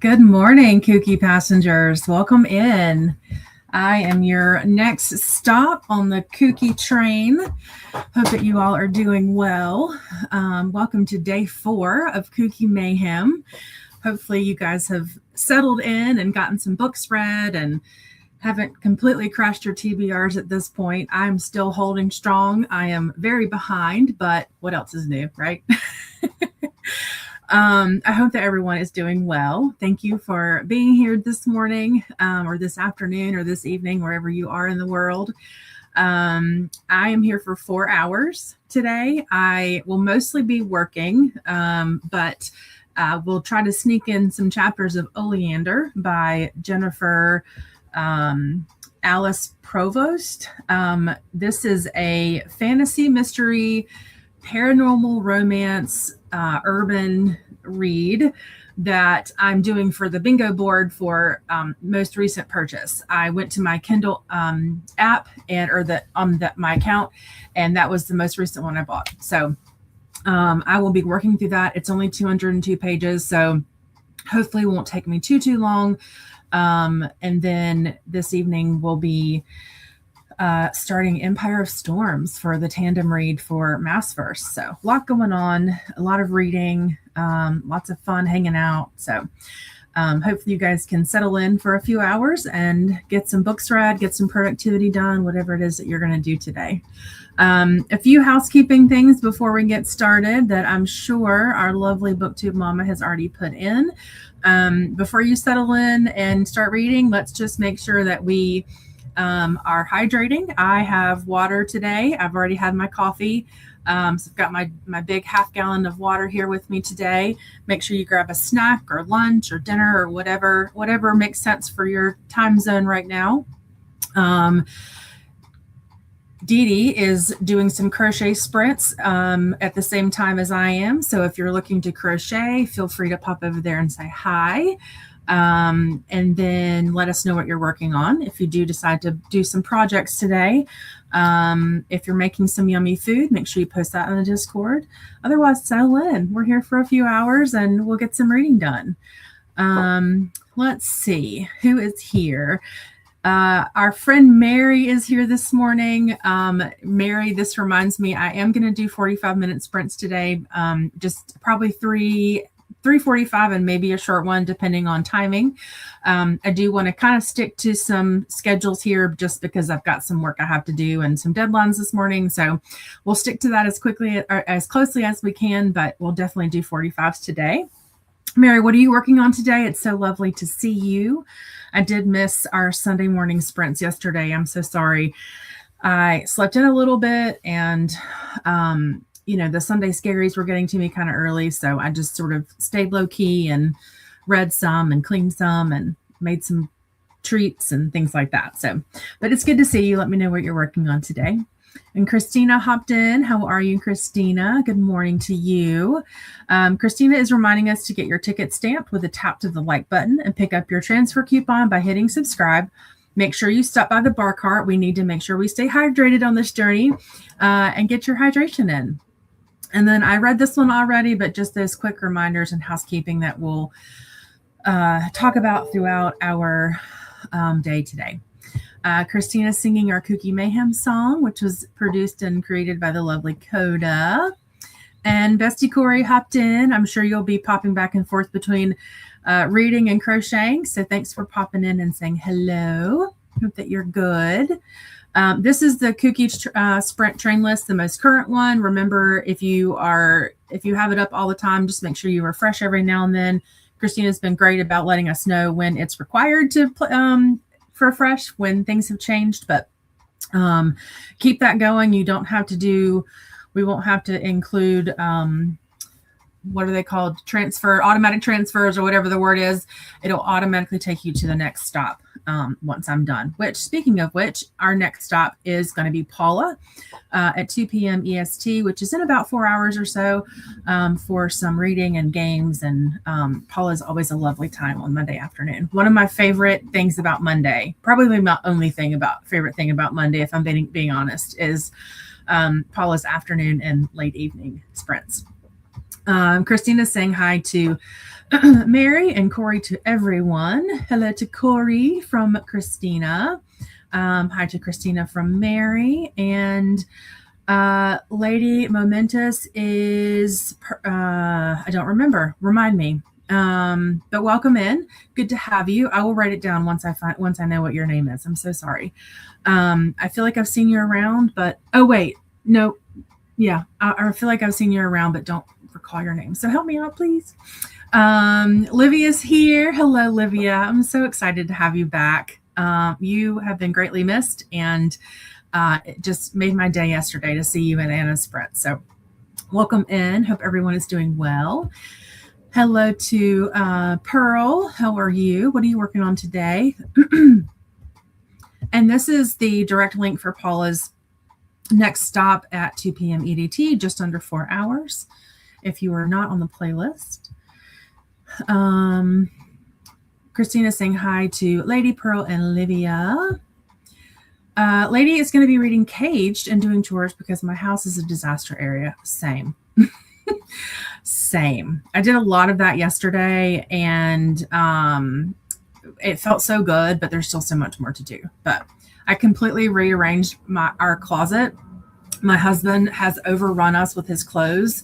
Good morning, KuKi passengers. Welcome in. I am your next stop on the KuKi train. Hope that you all are doing well. Welcome to day 4 of KuKi MAYhem. Hopefully you guys have settled in and gotten some books read and haven't completely crashed your TBRs at this point. I'm still holding strong. I am very behind, but what else is new, right? I hope that everyone is doing well. Thank you for being here this morning, or this afternoon, or this evening, wherever you are in the world. I am here for 4 hours today. I will mostly be working, but we'll try to sneak in some chapters of Oleander by Jennifer Alice Provost. This is a fantasy mystery, paranormal romance, urban read that I'm doing for the bingo board for most recent purchase. I went to my Kindle app my account, and that was the most recent one I bought. So I will be working through that. It's only 202 pages, so hopefully it won't take me too long. And then this evening we'll be starting Empire of Storms for the tandem read for Massverse. So a lot going on, a lot of reading, lots of fun hanging out. So hopefully you guys can settle in for a few hours and get some books read, get some productivity done, whatever it is that you're going to do today. A few housekeeping things before we get started that I'm sure our lovely BookTube mama has already put in. Before you settle in and start reading, let's just make sure that we are hydrating. I have water today. I've already had my coffee. So I've got my big half gallon of water here with me today. Make sure you grab a snack or lunch or dinner or whatever makes sense for your time zone right now. Dee Dee is doing some crochet sprints at the same time as I am. So if you're looking to crochet, feel free to pop over there and say hi. And then let us know what you're working on. If you do decide to do some projects today, if you're making some yummy food, make sure you post that on the Discord. Otherwise, settle in. We're here for a few hours and we'll get some reading done. Let's see who is here. Our friend Mary is here this morning. Mary, this reminds me, I am going to do 45-minute sprints today. Just probably 3:45 and maybe a short one depending on timing. I do want to kind of stick to some schedules here just because I've got some work I have to do and some deadlines this morning. So we'll stick to that as quickly or as closely as we can, but we'll definitely do 45s today. Mary, what are you working on today? It's so lovely to see you. I did miss our Sunday morning sprints yesterday. I'm so sorry. I slept in a little bit and the Sunday scaries were getting to me kind of early. So I just sort of stayed low key and read some and cleaned some and made some treats and things like that. So, but it's good to see you. Let me know what you're working on today. And Christina hopped in. How are you, Christina? Good morning to you. Christina is reminding us to get your ticket stamped with a tap to the like button and pick up your transfer coupon by hitting subscribe. Make sure you stop by the bar cart. We need to make sure we stay hydrated on this journey and get your hydration in. And then I read this one already, but just those quick reminders and housekeeping that we'll talk about throughout our day today. Christina's singing our KuKi MAYhem song, which was produced and created by the lovely Koda. And Bestie Corey hopped in. I'm sure you'll be popping back and forth between reading and crocheting. So thanks for popping in and saying hello. Hope that you're good. This is the KuKi sprint train list, the most current one. Remember, if you have it up all the time, just make sure you refresh every now and then. Christina's been great about letting us know when it's required to refresh, when things have changed, but keep that going. You don't have to we won't have to include, what are they called? Automatic transfers or whatever the word is. It'll automatically take you to the next stop once I'm done. Which, speaking of which, our next stop is going to be Paula at 2 p.m. EST, which is in about 4 hours or so for some reading and games. And Paula is always a lovely time on Monday afternoon. One of my favorite things about Monday, probably my only favorite thing about Monday, if I'm being honest, is Paula's afternoon and late evening sprints. Christina's saying hi to Mary and Corey to everyone. Hello to Corey from Christina. Hi to Christina from Mary. And Lady Momentous is, I don't remember. Remind me. But welcome in. Good to have you. I will write it down once I know what your name is. I'm so sorry. I feel like I've seen you around, but oh wait, no, yeah, I feel like I've seen you around, but don't recall your name. So help me out, please. Livia's here. Hello, Livia. I'm so excited to have you back. You have been greatly missed, and it just made my day yesterday to see you in Anna's Sprint. So welcome in. Hope everyone is doing well. Hello to Pearl. How are you? What are you working on today? And this is the direct link for Paula's next stop at 2 p.m. EDT, just under 4 hours. If you are not on the playlist. Christina saying hi to Lady, Pearl, and Livia. Lady is going to be reading Caged and doing chores because my house is a disaster area. Same. Same. I did a lot of that yesterday, and it felt so good, but there's still so much more to do. But I completely rearranged our closet. My husband has overrun us with his clothes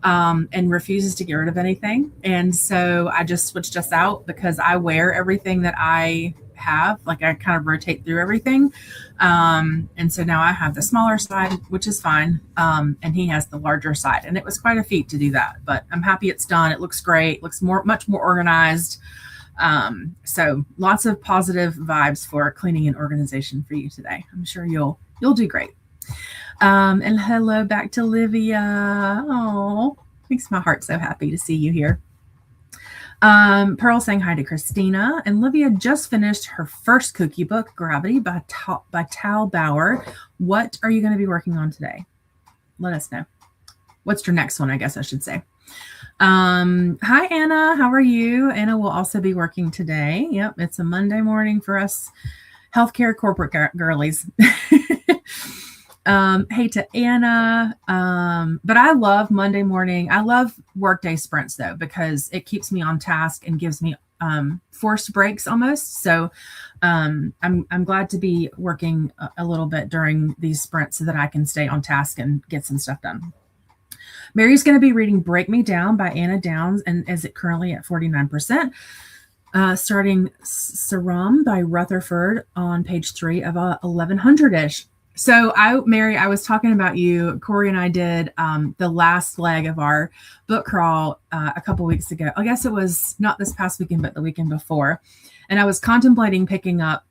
and refuses to get rid of anything. And so I just switched us out because I wear everything that I have. Like I kind of rotate through everything. And so now I have the smaller side, which is fine. And he has the larger side. And it was quite a feat to do that. But I'm happy it's done. It looks great. Looks much more organized. So lots of positive vibes for cleaning and organization for you today. I'm sure you'll do great. And hello back to Livia. Oh, makes my heart so happy to see you here. Pearl saying hi to Christina. And Livia just finished her first KuKi book, Gravity by Tal Bauer. What are you going to be working on today? Let us know. What's your next one, I guess I should say. Hi, Anna. How are you? Anna will also be working today. Yep, it's a Monday morning for us healthcare corporate girlies. Hey to Anna. But I love Monday morning. I love workday sprints though, because it keeps me on task and gives me forced breaks almost. So I'm glad to be working a little bit during these sprints so that I can stay on task and get some stuff done. Mary's going to be reading Break Me Down by Anna Downs, and is it currently at 49%? Starting Saram by Rutherford on page 3 of 1100-ish. So Mary, I was talking about you. Corey and I did the last leg of our book crawl a couple weeks ago. I guess it was not this past weekend, but the weekend before. And I was contemplating picking up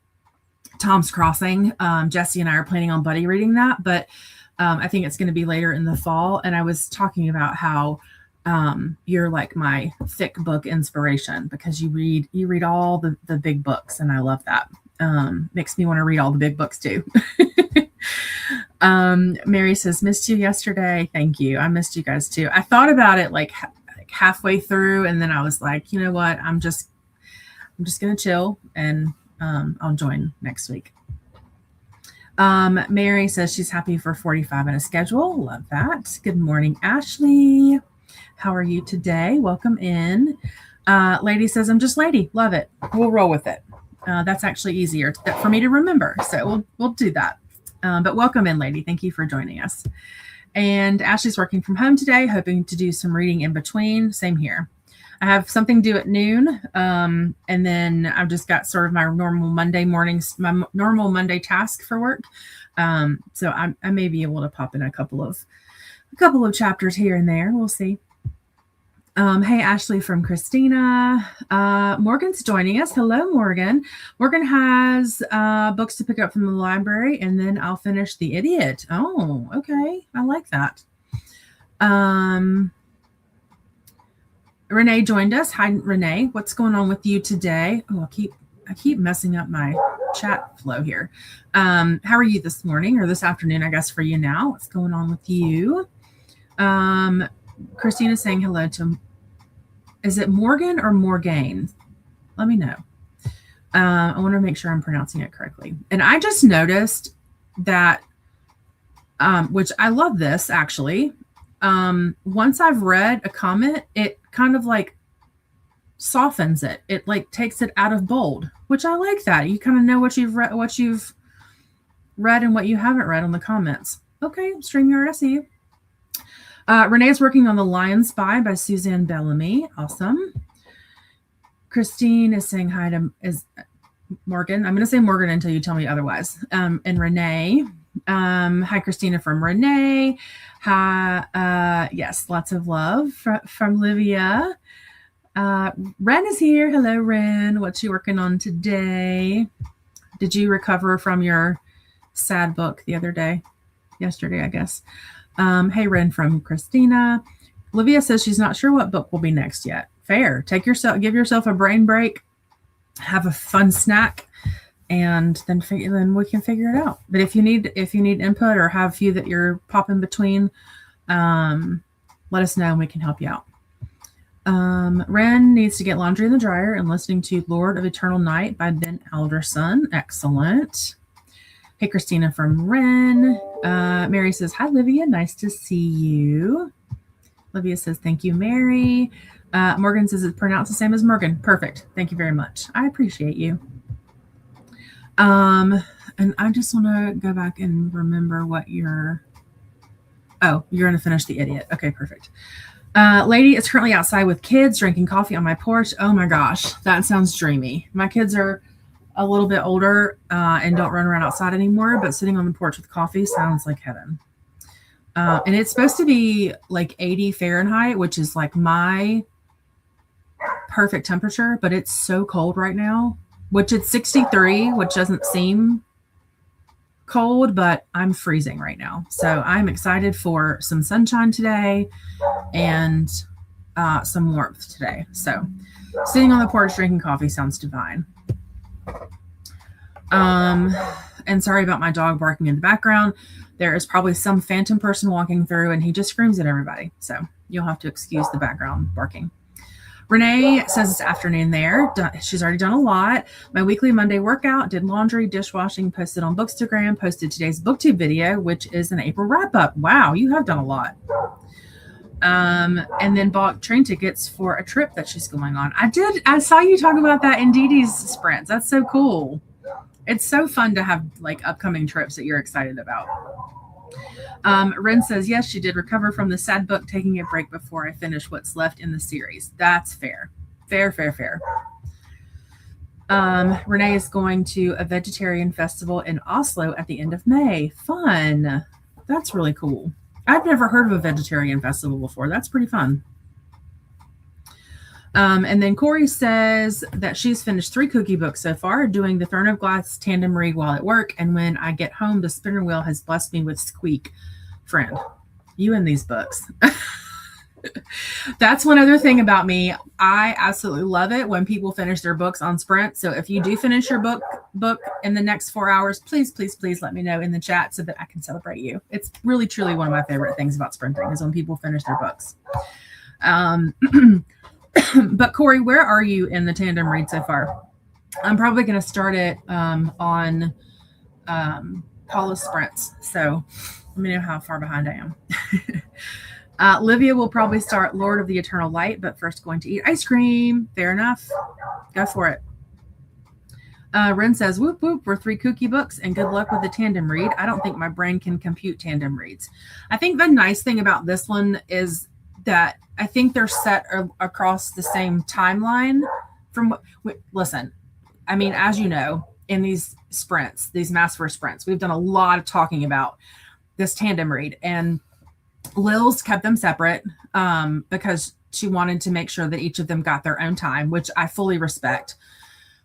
Tom's Crossing. Jesse and I are planning on buddy reading that, but I think it's going to be later in the fall. And I was talking about how you're like my thick book inspiration because you read all the big books, and I love that. Makes me want to read all the big books too. Mary says, missed you yesterday. Thank you. I missed you guys too. I thought about it like halfway through, and then I was like, you know what? I'm just going to chill, and I'll join next week. Mary says she's happy for 45 in a schedule. Love that. Good morning, Ashley. How are you today? Welcome in. Lady says, I'm just Lady. Love it. We'll roll with it. That's actually easier for me to remember. So we'll do that. But welcome in, Lady. Thank you for joining us. And Ashley's working from home today, hoping to do some reading in between. Same here. I have something due at noon. And then I've just got sort of my normal Monday mornings, my normal Monday task for work. So I may be able to pop in a couple of chapters here and there. We'll see. Hey, Ashley from Christina. Morgan's joining us. Hello, Morgan. Morgan has books to pick up from the library, and then I'll finish The Idiot. Oh, okay. I like that. Renee joined us. Hi, Renee. What's going on with you today? Oh, I keep messing up my chat flow here. How are you this morning, or this afternoon, I guess, for you now? What's going on with you? Christina's saying hello to, is it Morgan or Morgaine? Let me know. I want to make sure I'm pronouncing it correctly. And I just noticed that, which I love this actually. Once I've read a comment, it kind of like softens it. It like takes it out of bold, which I like that. You kind of know what you've read and what you haven't read on the comments. Okay, StreamYard, I see you. Renee's working on The Lion Spy by Suzanne Bellamy. Awesome. Christine is saying hi to Morgan. I'm going to say Morgan until you tell me otherwise. And Renee. Hi, Christina from Renee. Hi. Yes, lots of love from Livia. Ren is here. Hello, Ren. What's you working on today? Did you recover from your sad book the other day? Yesterday, I guess. Hey, Ren from Christina. Olivia says she's not sure what book will be next yet. Fair. Give yourself a brain break, have a fun snack, and then we can figure it out. But if you need input or have a few that you're popping between, let us know and we can help you out. Ren needs to get laundry in the dryer and listening to Lord of Eternal Night by Ben Alderson. Excellent. Hey, Christina from Ren. Mary says, hi, Livia. Nice to see you. Livia says, thank you, Mary. Morgan says it's pronounced the same as Morgan. Perfect. Thank you very much. I appreciate you. And I just want to go back and remember what you're going to finish The Idiot. Okay, perfect. Lady is currently outside with kids drinking coffee on my porch. Oh my gosh, that sounds dreamy. My kids are a little bit older and don't run around outside anymore, but sitting on the porch with coffee sounds like heaven. And it's supposed to be like 80 Fahrenheit, which is like my perfect temperature, but it's so cold right now, which it's 63, which doesn't seem cold, but I'm freezing right now. So I'm excited for some sunshine today and some warmth today. So sitting on the porch drinking coffee sounds divine. And sorry about my dog barking in the background. There is probably some phantom person walking through and he just screams at everybody. So you'll have to excuse the background barking. Renee says it's afternoon there. She's already done a lot. My weekly Monday workout, did laundry, dishwashing, posted on Bookstagram, posted today's BookTube video, which is an April wrap-up. Wow, you have done a lot. And then bought train tickets for a trip that she's going on. I saw you talk about that in Dee Dee's sprints. That's so cool. It's so fun to have like upcoming trips that you're excited about. Ren says, yes, she did recover from the sad book, taking a break before I finish what's left in the series. That's fair. Fair. Renee is going to a vegetarian festival in Oslo at the end of May. Fun. That's really cool. I've never heard of a vegetarian festival before. That's pretty fun. And then Corey says that she's finished 3 KuKi books so far, doing the Throne of Glass tandem read while at work. And when I get home, the spinner wheel has blessed me with squeak. Friend, you and these books. That's one other thing about me. I absolutely love it when people finish their books on sprint. So if you do finish your book in the next 4 hours, please let me know in the chat so that I can celebrate you. It's really, truly one of my favorite things about sprinting is when people finish their books. But Corey, where are you in the tandem read so far? I'm probably going to start it on Paula's sprints. So let me know how far behind I am. Livia will probably start Lord of the Eternal Light, but first going to eat ice cream. Fair enough. Go for it. Ren says, whoop, whoop, we're 3 KuKi books and good luck with the tandem read. I don't think my brain can compute tandem reads. I think the nice thing about this one is that I think they're set across the same timeline. Listen, I mean, as you know, in these sprints, these Massver sprints, we've done a lot of talking about this tandem read, and Lil's kept them separate because she wanted to make sure that each of them got their own time, which I fully respect.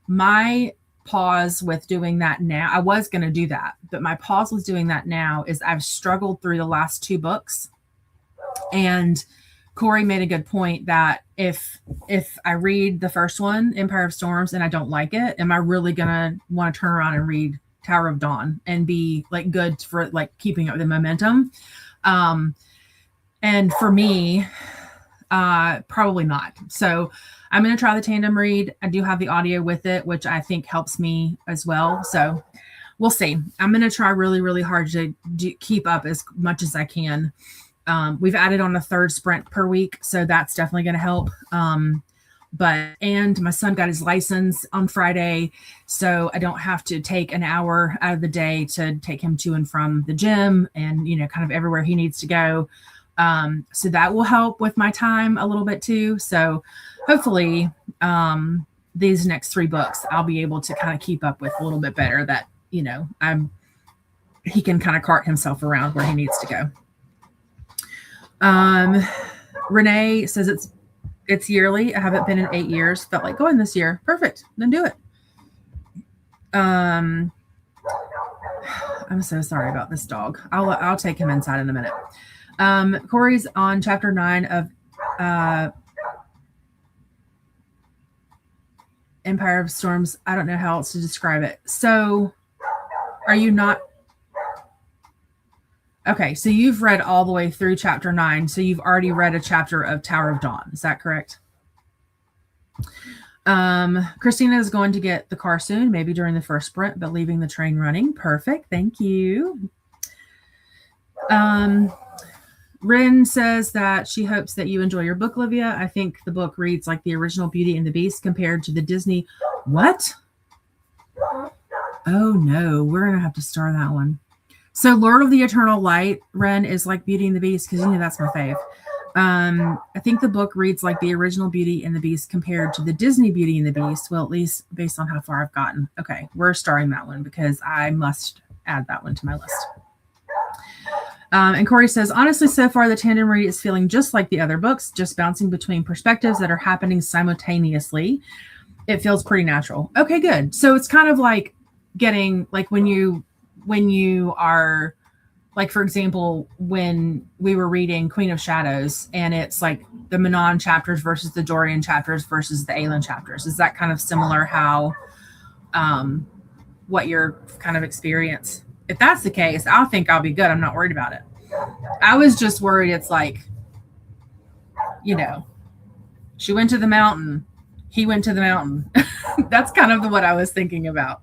My pause with doing that now, I was going to do that, but my pause with doing that now is I've struggled through the last 2 books, and Corey made a good point that if I read the first one, Empire of Storms, and I don't like it, am I really going to want to turn around and read Tower of Dawn and be like good for like keeping up the momentum? And for me, probably not. So I'm going to try the tandem read. I do have the audio with it, which I think helps me as well. So we'll see. I'm going to try really, really hard to keep up as much as I can. We've added on a 3rd sprint per week, so that's definitely going to help. And my son got his license on Friday, so I don't have to take an hour out of the day to take him to and from the gym and, kind of everywhere he needs to go. So that will help with my time a little bit too. So hopefully these next 3 books, I'll be able to kind of keep up with a little bit better that, he can kind of cart himself around where he needs to go. Renee says it's yearly. I haven't been in 8 years. Felt like going this year. Perfect. Then do it. I'm so sorry about this dog. I'll take him inside in a minute. Corey's on chapter 9 of Empire of Storms. I don't know how else to describe it. So are you not? Okay, so you've read all the way through chapter 9, so you've already read a chapter of Tower of Dawn. Is that correct? Christina is going to get the car soon, maybe during the first sprint, but leaving the train running. Perfect. Thank you. Rin says that she hopes that you enjoy your book, Olivia. I think the book reads like the original Beauty and the Beast compared to the Disney. What? Oh no, we're gonna have to star that one. So Lord of the Eternal Light, Ren, is like Beauty and the Beast, because you know that's my fave. I think the book reads like the original Beauty and the Beast compared to the Disney Beauty and the Beast. Well, at least based on how far I've gotten. Okay, we're starring that one because I must add that one to my list. And Corey says, honestly, so far the tandem read is feeling just like the other books, just bouncing between perspectives that are happening simultaneously. It feels pretty natural. Okay, good. So it's kind of like getting like when you are like, for example, when we were reading Queen of Shadows and it's like the Manon chapters versus the Dorian chapters versus the Aelin chapters. Is that kind of similar how what your kind of experience? If that's the case, I'll think I'll be good. I'm not worried about it. I was just worried it's like, she went to the mountain. He went to the mountain. That's kind of what I was thinking about.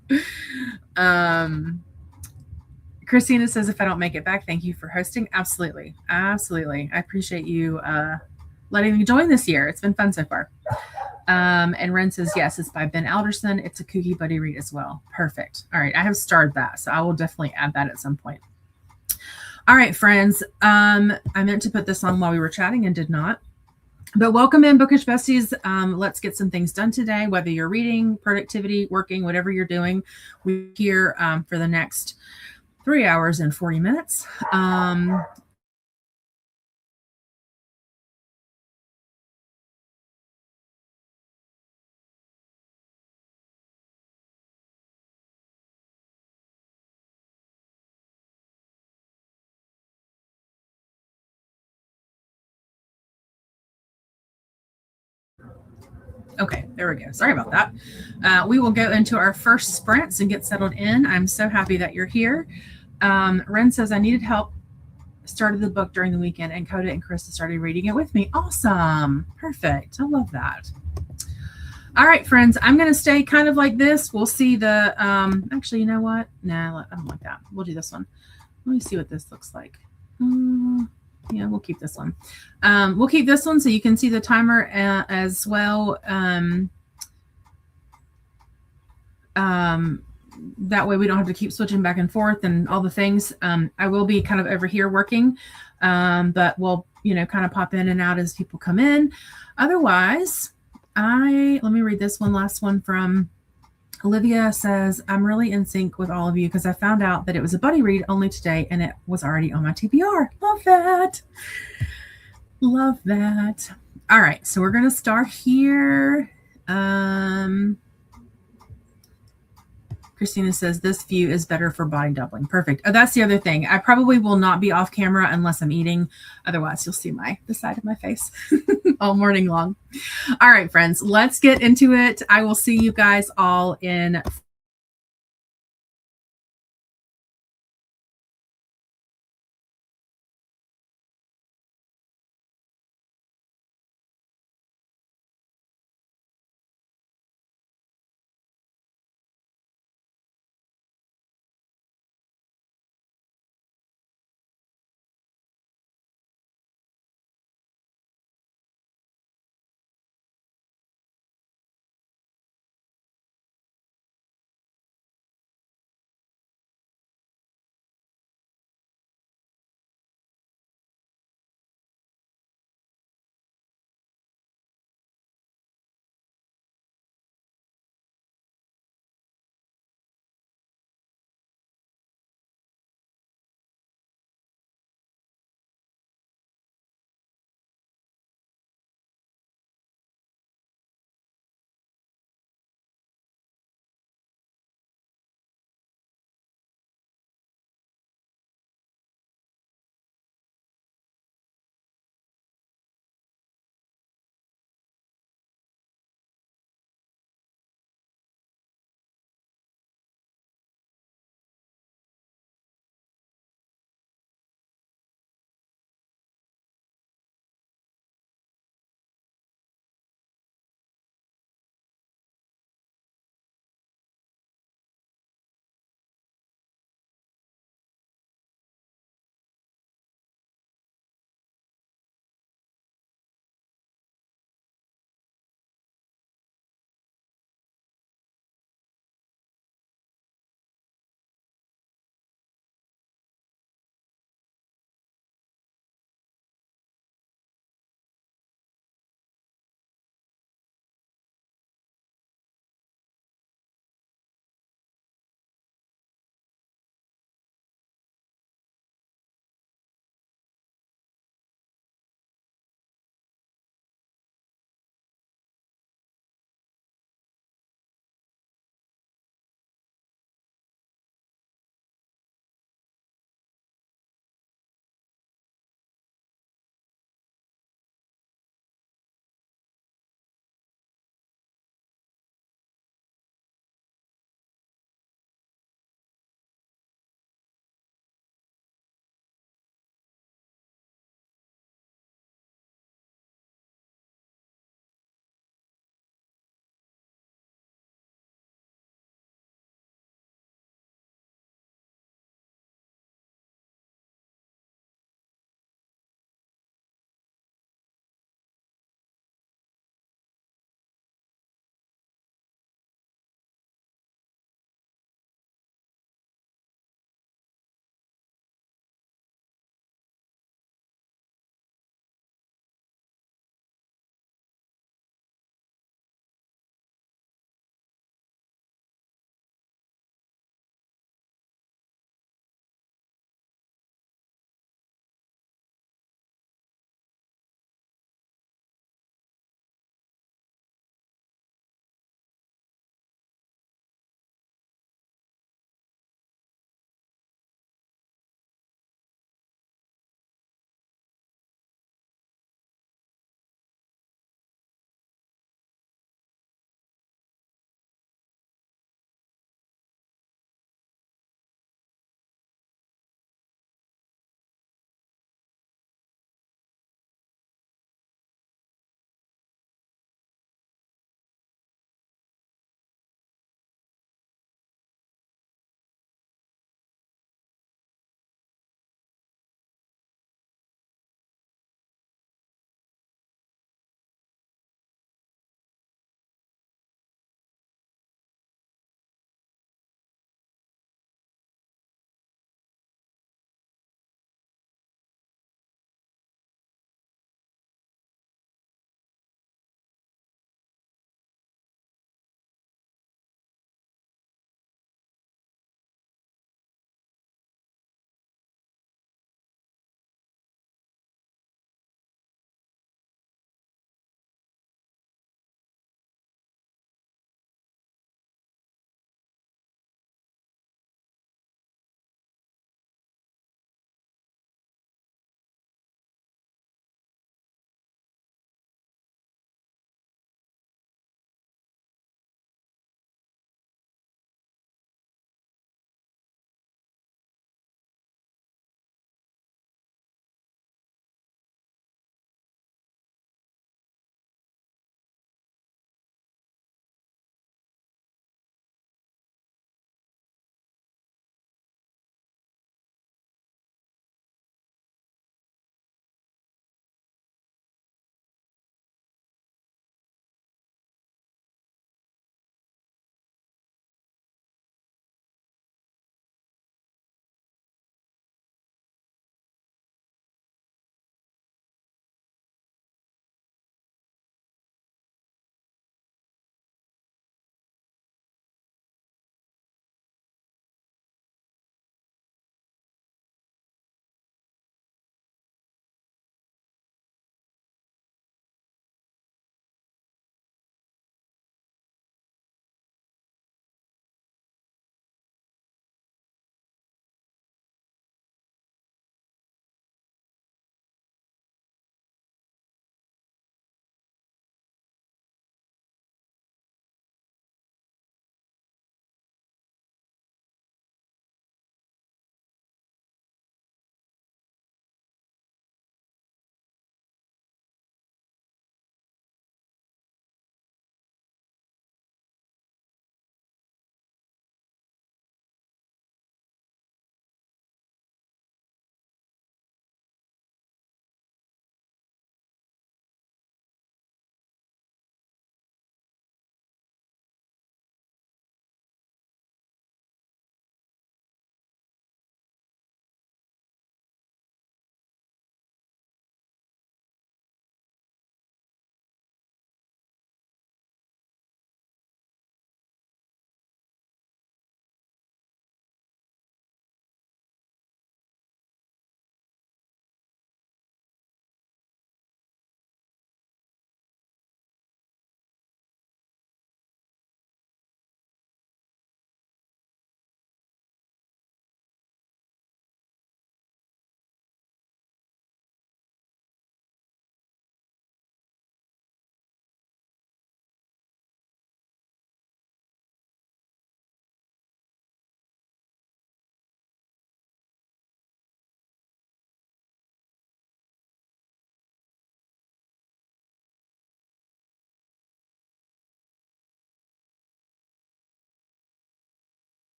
Christina says, if I don't make it back, thank you for hosting. Absolutely. Absolutely. I appreciate you letting me join this year. It's been fun so far. And Ren says, yes, it's by Ben Alderson. It's a KuKi buddy read as well. Perfect. All right. I have starred that, so I will definitely add that at some point. All right, friends. I meant to put this on while we were chatting and did not. But welcome in, Bookish Besties. Let's get some things done today, whether you're reading, productivity, working, whatever you're doing. We're here for the next 3 hours and 40 minutes. Okay, there we go. Sorry about that. We will go into our first sprints and get settled in. I'm so happy that you're here. Ren says, I needed help. Started the book during the weekend, and Koda and Krista started reading it with me. Awesome. Perfect. I love that. All right, friends, I'm going to stay kind of like this. We'll see the, actually, you know what? Nah, I don't like that. We'll do this one. Let me see what this looks like. Yeah, we'll keep this one. We'll keep this one so you can see the timer as well. That way we don't have to keep switching back and forth and all the things. I will be kind of over here working, but we'll, kind of pop in and out as people come in. Otherwise, let me read this last one from Olivia says, I'm really in sync with all of you because I found out that it was a buddy read only today and it was already on my TBR. Love that. Love that. All right. So we're going to start here. Christina says, this view is better for body doubling. Perfect. Oh, that's the other thing. I probably will not be off camera unless I'm eating. Otherwise, you'll see the side of my face all morning long. All right, friends, let's get into it. I will see you guys all in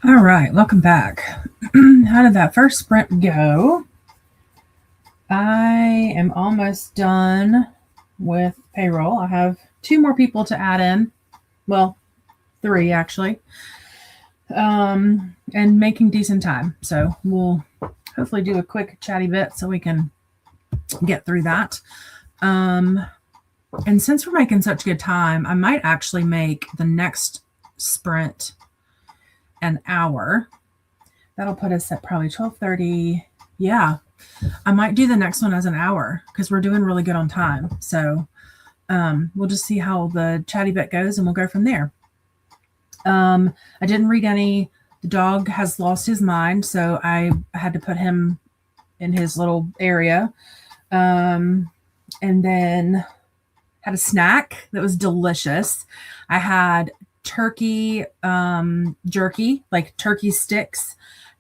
All right, welcome back. How did that first sprint go? I am almost done with payroll. I have 2 more people to add in. Well, 3 actually. And making decent time. So we'll hopefully do a quick chatty bit so we can get through that. And since we're making such good time, I might actually make the next sprint an hour. That'll put us at probably 12:30. Yeah, I might do the next one as an hour because we're doing really good on time. So we'll just see how the chatty bit goes and we'll go from there. I didn't read any. The dog has lost his mind, so I had to put him in his little area. And then had a snack that was delicious. I had turkey jerky, like turkey sticks,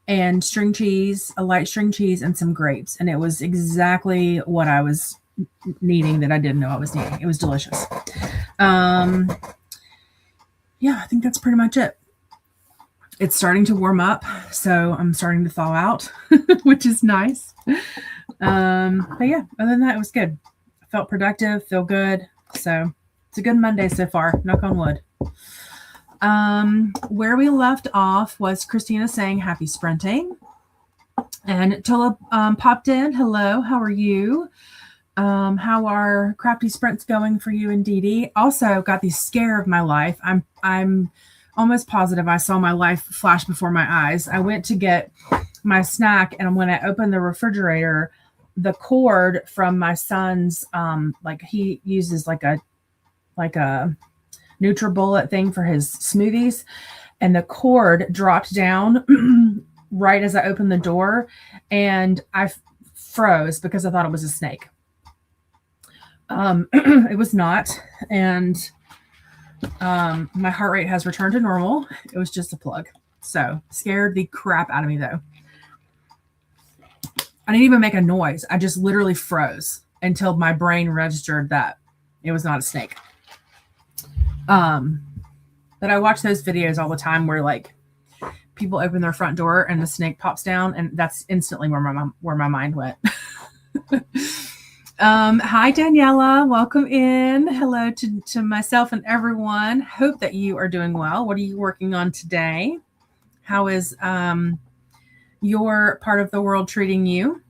and string cheese, a light string cheese, and some grapes. And it was exactly what I was needing that I didn't know I was needing. It was delicious. Yeah, I think that's pretty much it. It's starting to warm up, so I'm starting to thaw out, which is nice. But yeah, other than that, it was good. I felt productive, feel good. So it's a good Monday so far, knock on wood. Where we left off was Christina saying happy sprinting. And Tola popped in. Hello, how are you? How are crafty sprints going for you and Dee Dee? Also got the scare of my life. I'm almost positive I saw my life flash before my eyes. I went to get my snack, and when I opened the refrigerator, the cord from my son's like he uses like a NutriBullet thing for his smoothies, and the cord dropped down right as I opened the door, and I froze because I thought it was a snake. It was not, and my heart rate has returned to normal. It was just a plug. So scared the crap out of me though. I didn't even make a noise. I just literally froze until my brain registered that it was not a snake. But I watch those videos all the time where like people open their front door and the snake pops down, and that's instantly where my mind went. Hi Daniela, welcome in. Hello to myself and everyone. Hope that you are doing well. What are you working on today? How is your part of the world treating you?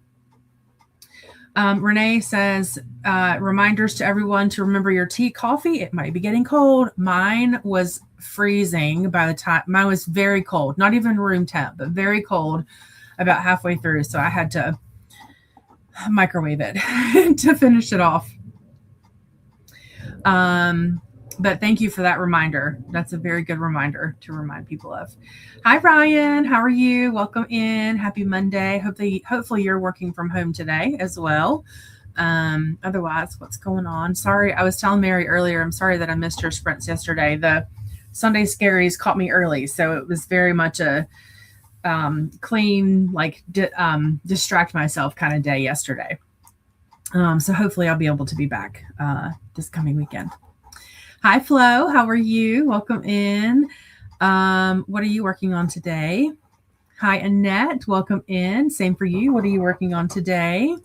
Renee says, reminders to everyone to remember your tea, coffee. It might be getting cold. Mine was freezing by the time. Mine was very cold, not even room temp, but very cold about halfway through. So I had to microwave it to finish it off. But thank you for that reminder. That's a very good reminder to remind people of. Hi, Ryan. How are you? Welcome in. Happy Monday. Hopefully you're working from home today as well. Otherwise, what's going on? Sorry, I was telling Mary earlier, I'm sorry that I missed your sprints yesterday. The Sunday scaries caught me early, so it was very much a clean, like distract myself kind of day yesterday. So hopefully I'll be able to be back this coming weekend. Hi, Flo. How are you? Welcome in. What are you working on today? Hi, Annette. Welcome in. Same for you. What are you working on today?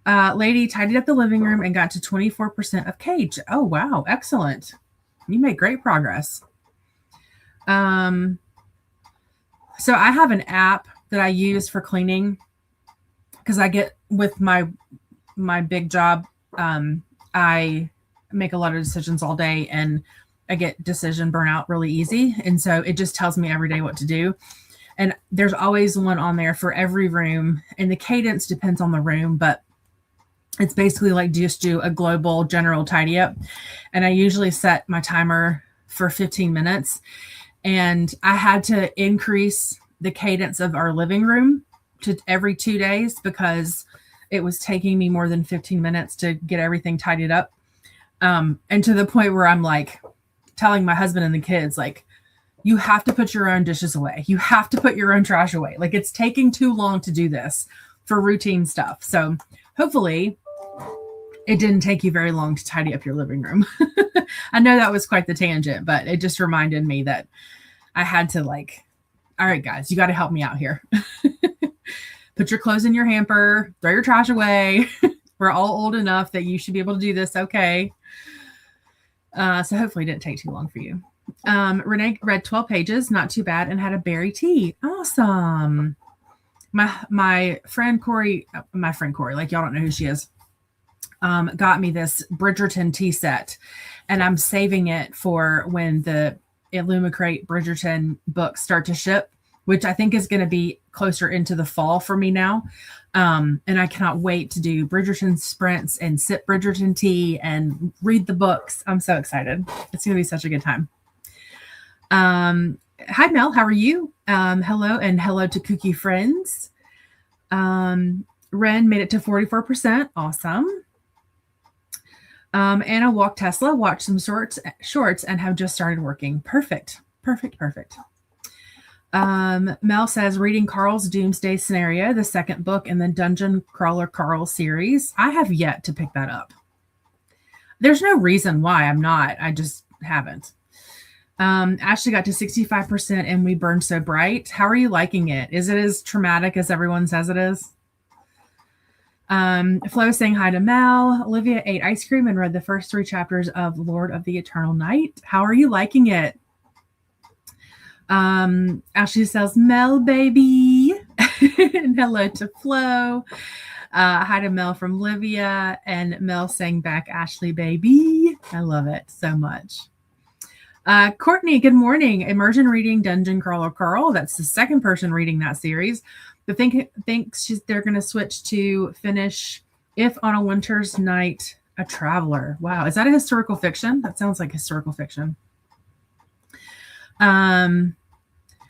Lady tidied up the living room and got to 24% of cage. Oh, wow. Excellent. You made great progress. So I have an app that I use for cleaning because I get with my big job. I make a lot of decisions all day and I get decision burnout really easy. And so it just tells me every day what to do. And there's always one on there for every room, and the cadence depends on the room, but it's basically like just do a global general tidy up. And I usually set my timer for 15 minutes. And I had to increase the cadence of our living room to every 2 days because it was taking me more than 15 minutes to get everything tidied up. And to the point where I'm like telling my husband and the kids, like, you have to put your own dishes away. You have to put your own trash away. Like, it's taking too long to do this for routine stuff. So hopefully it didn't take you very long to tidy up your living room. I know that was quite the tangent, but it just reminded me that I had to like all right, guys, you got to help me out here. Put your clothes in your hamper, throw your trash away. We're all old enough that you should be able to do this. Okay. So hopefully it didn't take too long for you. Renee read 12 pages, not too bad, and had a berry tea. Awesome. My friend Corey, like y'all don't know who she is, got me this Bridgerton tea set, and I'm saving it for when the Illumicrate Bridgerton books start to ship, which I think is going to be closer into the fall for me now. And I cannot wait to do Bridgerton sprints and sip Bridgerton tea and read the books. I'm so excited. It's going to be such a good time. Hi, Mel. How are you? Hello, and hello to KuKi friends. Ren made it to 44%. Awesome. Anna walked Tesla, watched some shorts, and have just started working. Perfect. Mel says, reading Carl's Doomsday Scenario, the second book in the Dungeon Crawler Carl series. I have yet to pick that up. There's no reason why I'm not. I just haven't. Ashley got to 65% and We Burned So Bright. How are you liking it? Is it as traumatic as everyone says it is? Flo saying hi to Mel. Olivia ate ice cream and read the first 3 chapters of Lord of the Eternal Night. How are you liking it? Ashley says, Mel, baby. And hello to Flo. Hi to Mel from Livia. And Mel saying back, Ashley, baby. I love it so much. Courtney, good morning. Immersion reading Dungeon Crawler Carl. That's the second person reading that series. I think they're going to switch to finish If on a Winter's Night, a Traveler. Wow. Is that a historical fiction? That sounds like historical fiction.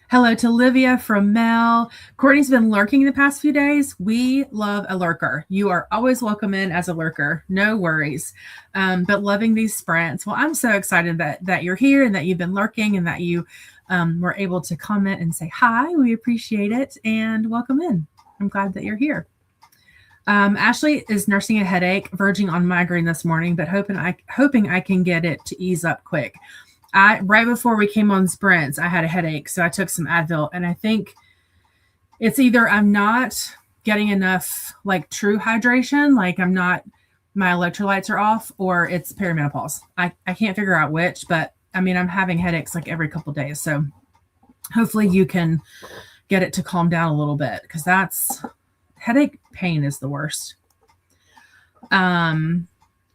Hello to Livia from Mel. Courtney's been lurking the past few days. We love a lurker. You are always welcome in as a lurker. No worries. But loving these sprints. Well, I'm so excited that you're here and that you've been lurking and that you were able to comment and say hi. We appreciate it and welcome in. I'm glad that you're here. Ashley is nursing a headache, verging on migraine this morning, but hoping I can get it to ease up quick. Right before we came on sprints, I had a headache, so I took some Advil, and I think it's either I'm not getting enough like true hydration, like my electrolytes are off, or it's perimenopause. I can't figure out which, but I mean, I'm having headaches like every couple of days, so hopefully you can get it to calm down a little bit, because headache pain is the worst.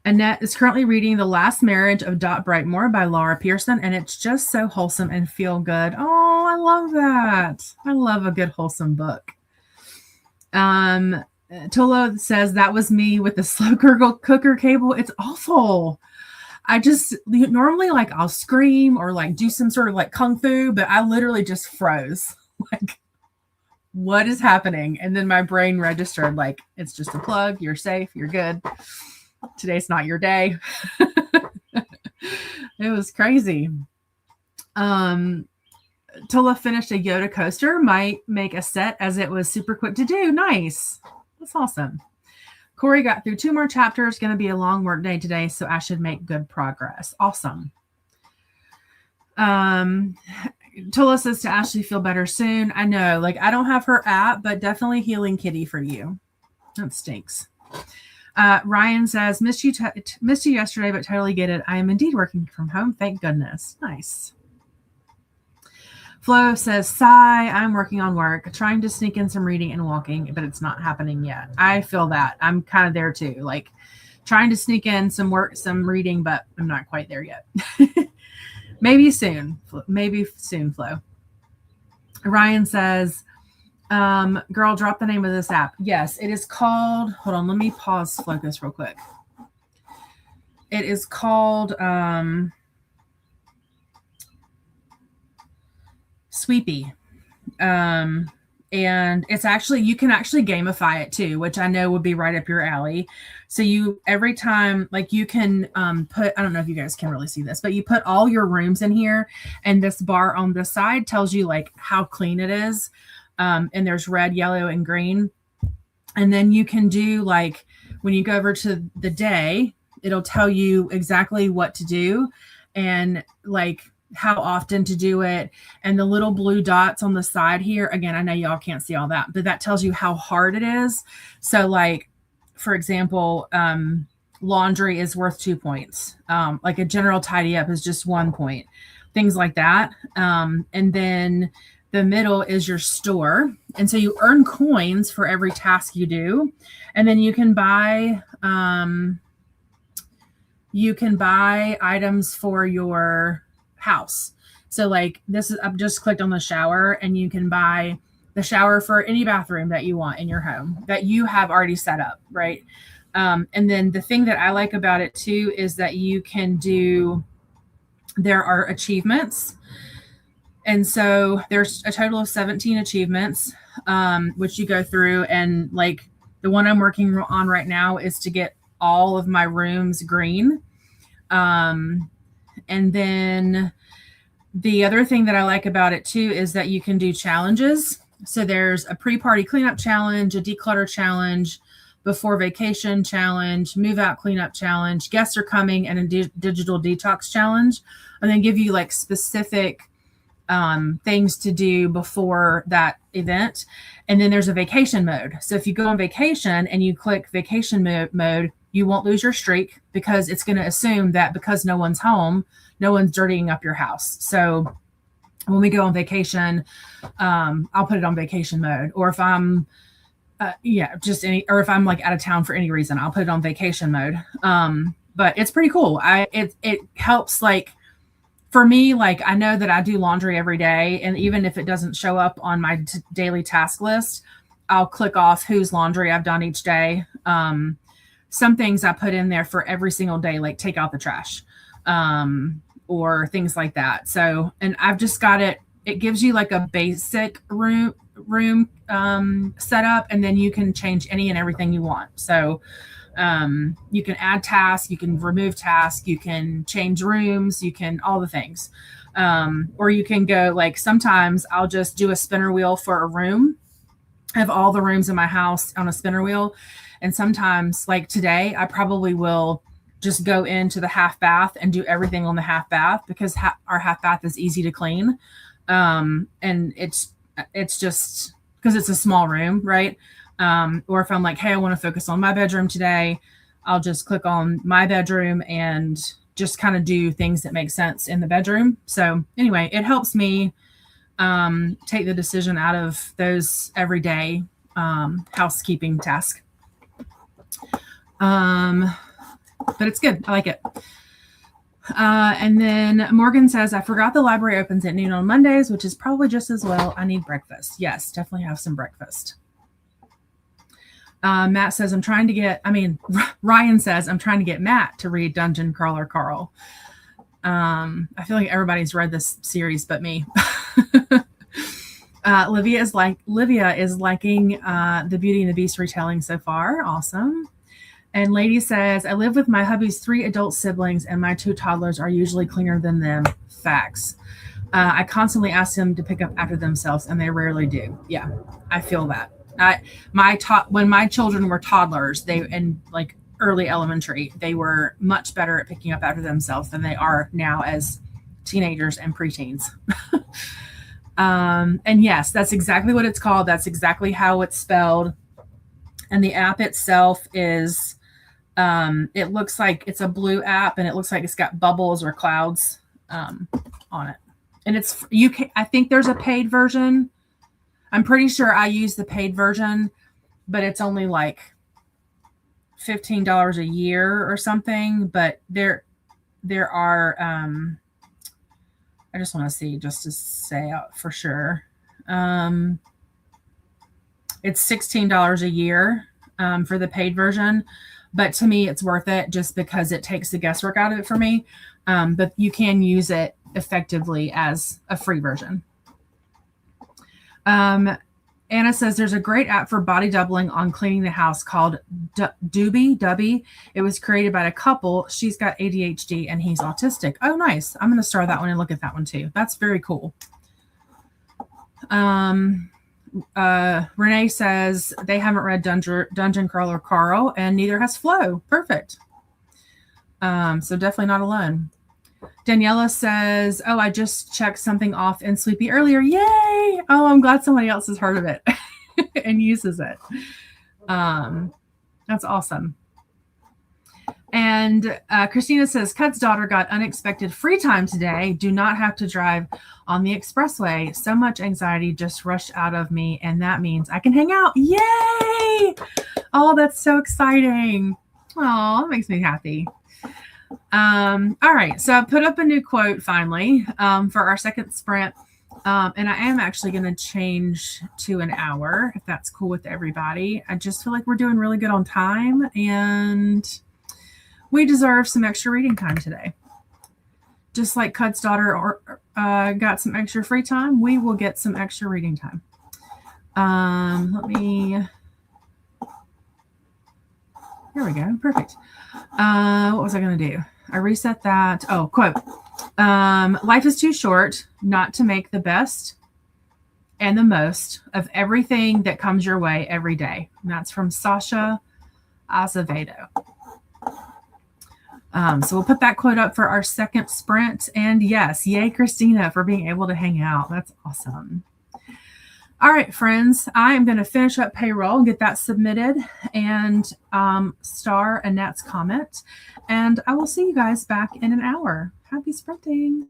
Annette is currently reading The Last Marriage of Dot Brightmore by Laura Pearson, and it's just so wholesome and feel good. Oh, I love that. I love a good wholesome book. Tolo says, that was me with the slow cooker cable. It's awful. I just normally like I'll scream or like do some sort of like kung fu, but I literally just froze. Like, what is happening? And then my brain registered like, it's just a plug. You're safe. You're good. Today's not your day. It was crazy. Tola finished a Yoda coaster. Might make a set as it was super quick to do. Nice. That's awesome. Corey got through 2 more chapters. Going to be a long work day today, so I should make good progress. Awesome. Tola says to Ashley, feel better soon. I know, like I don't have her app, but definitely healing kitty for you. That stinks. Ryan says, missed you yesterday, but totally get it. I am indeed working from home. Thank goodness. Nice. Flo says, sigh, I'm working on work, trying to sneak in some reading and walking, but it's not happening yet. I feel that. I'm kind of there too. Like trying to sneak in some work, some reading, but I'm not quite there yet. Maybe soon, Flo. Ryan says, girl, drop the name of this app. Yes, it is called, hold on, let me pause Focus real quick. It is called Sweepy. And it's actually, you can actually gamify it too, which I know would be right up your alley. So every time, like you can put, I don't know if you guys can really see this, but you put all your rooms in here and this bar on the side tells you like how clean it is. And there's red, yellow, and green. And then you can do like, when you go over to the day, it'll tell you exactly what to do. And like, how often to do it. And the little blue dots on the side here, again, I know y'all can't see all that, but that tells you how hard it is. So like, for example, laundry is worth 2 points. Like a general tidy up is just 1 point, things like that. And then the middle is your store. And so you earn coins for every task you do. And then you can buy items for your house. So like this is, I've just clicked on the shower, and you can buy the shower for any bathroom that you want in your home that you have already set up, right? And then the thing that I like about it too is that you can do, there are achievements. And so there's a total of 17 achievements, which you go through, and like the one I'm working on right now is to get all of my rooms green. And then the other thing that I like about it too is that you can do challenges. So there's a pre-party cleanup challenge, a declutter challenge, before vacation challenge, move out cleanup challenge, guests are coming, and a digital detox challenge. And then give you like specific things to do before that event. And then there's a vacation mode. So if you go on vacation and you click vacation mode, you won't lose your streak, because it's going to assume that because no one's home, no one's dirtying up your house. So when we go on vacation, I'll put it on vacation mode. Or if I'm, or if I'm like out of town for any reason, I'll put it on vacation mode. But it's pretty cool. It helps, like, for me, like, I know that I do laundry every day, and even if it doesn't show up on my daily task list, I'll click off whose laundry I've done each day. Some things I put in there for every single day, like take out the trash, or things like that. So, and I've just got it gives you like a basic room setup, and then you can change any and everything you want. So you can add tasks, you can remove tasks, you can change rooms, you can all the things. Or you can go, like, sometimes I'll just do a spinner wheel for a room. I have all the rooms in my house on a spinner wheel. And sometimes, like today, I probably will just go into the half bath and do everything on the half bath, because our half bath is easy to clean. And it's just because it's a small room, right? Or if I'm like, hey, I want to focus on my bedroom today, I'll just click on my bedroom and just kind of do things that make sense in the bedroom. So anyway, it helps me take the decision out of those everyday housekeeping tasks. But it's good. I like it. And then Morgan says, I forgot the library opens at noon on Mondays, which is probably just as well. I need breakfast. Yes, definitely have some breakfast. Matt says, Ryan says, I'm trying to get Matt to read Dungeon Crawler Carl. I feel like everybody's read this series but me. Livia is liking the Beauty and the Beast retelling so far. Awesome. And Lady says, I live with my hubby's 3 adult siblings, and my 2 toddlers are usually cleaner than them. Facts. I constantly ask them to pick up after themselves, and they rarely do. Yeah, I feel that. When my children were toddlers, in like early elementary, they were much better at picking up after themselves than they are now as teenagers and preteens. And yes, that's exactly what it's called. That's exactly how it's spelled. And the app itself is, it looks like it's a blue app, and it looks like it's got bubbles or clouds on it. And I think there's a paid version. I'm pretty sure I use the paid version, but it's only like $15 a year or something. But there are, I just want to see, just to say out for sure. It's $16 a year for the paid version. But to me, it's worth it just because it takes the guesswork out of it for me. But you can use it effectively as a free version. Anna says there's a great app for body doubling on cleaning the house called Dubby. It was created by a couple. She's got ADHD and he's autistic. Oh, nice. I'm going to start that one and look at that one too. That's very cool. Renee says they haven't read Dungeon Crawler Carl, and neither has Flo. Perfect. So definitely not alone. Daniela says, oh, I just checked something off in Sleepy earlier. Yay! Oh, I'm glad somebody else has heard of it and uses it. That's awesome. And Christina says, Cud's daughter got unexpected free time today. Do not have to drive on the expressway. So much anxiety just rushed out of me, and that means I can hang out. Yay! Oh, that's so exciting. Oh, that makes me happy. All right, so I put up a new quote finally for our second sprint. And I am actually going to change to an hour, if that's cool with everybody. I just feel like we're doing really good on time, and we deserve some extra reading time today. Just like Cud's daughter got some extra free time, we will get some extra reading time. Here we go. Perfect. What was I going to do? I reset that. Oh, quote. Life is too short not to make the best and the most of everything that comes your way every day. And that's from Sasha Azevedo. So we'll put that quote up for our second sprint. And yes, yay, Christina, for being able to hang out. That's awesome. All right, friends, I am going to finish up payroll and get that submitted and star Annette's comment. And I will see you guys back in an hour. Happy sprinting.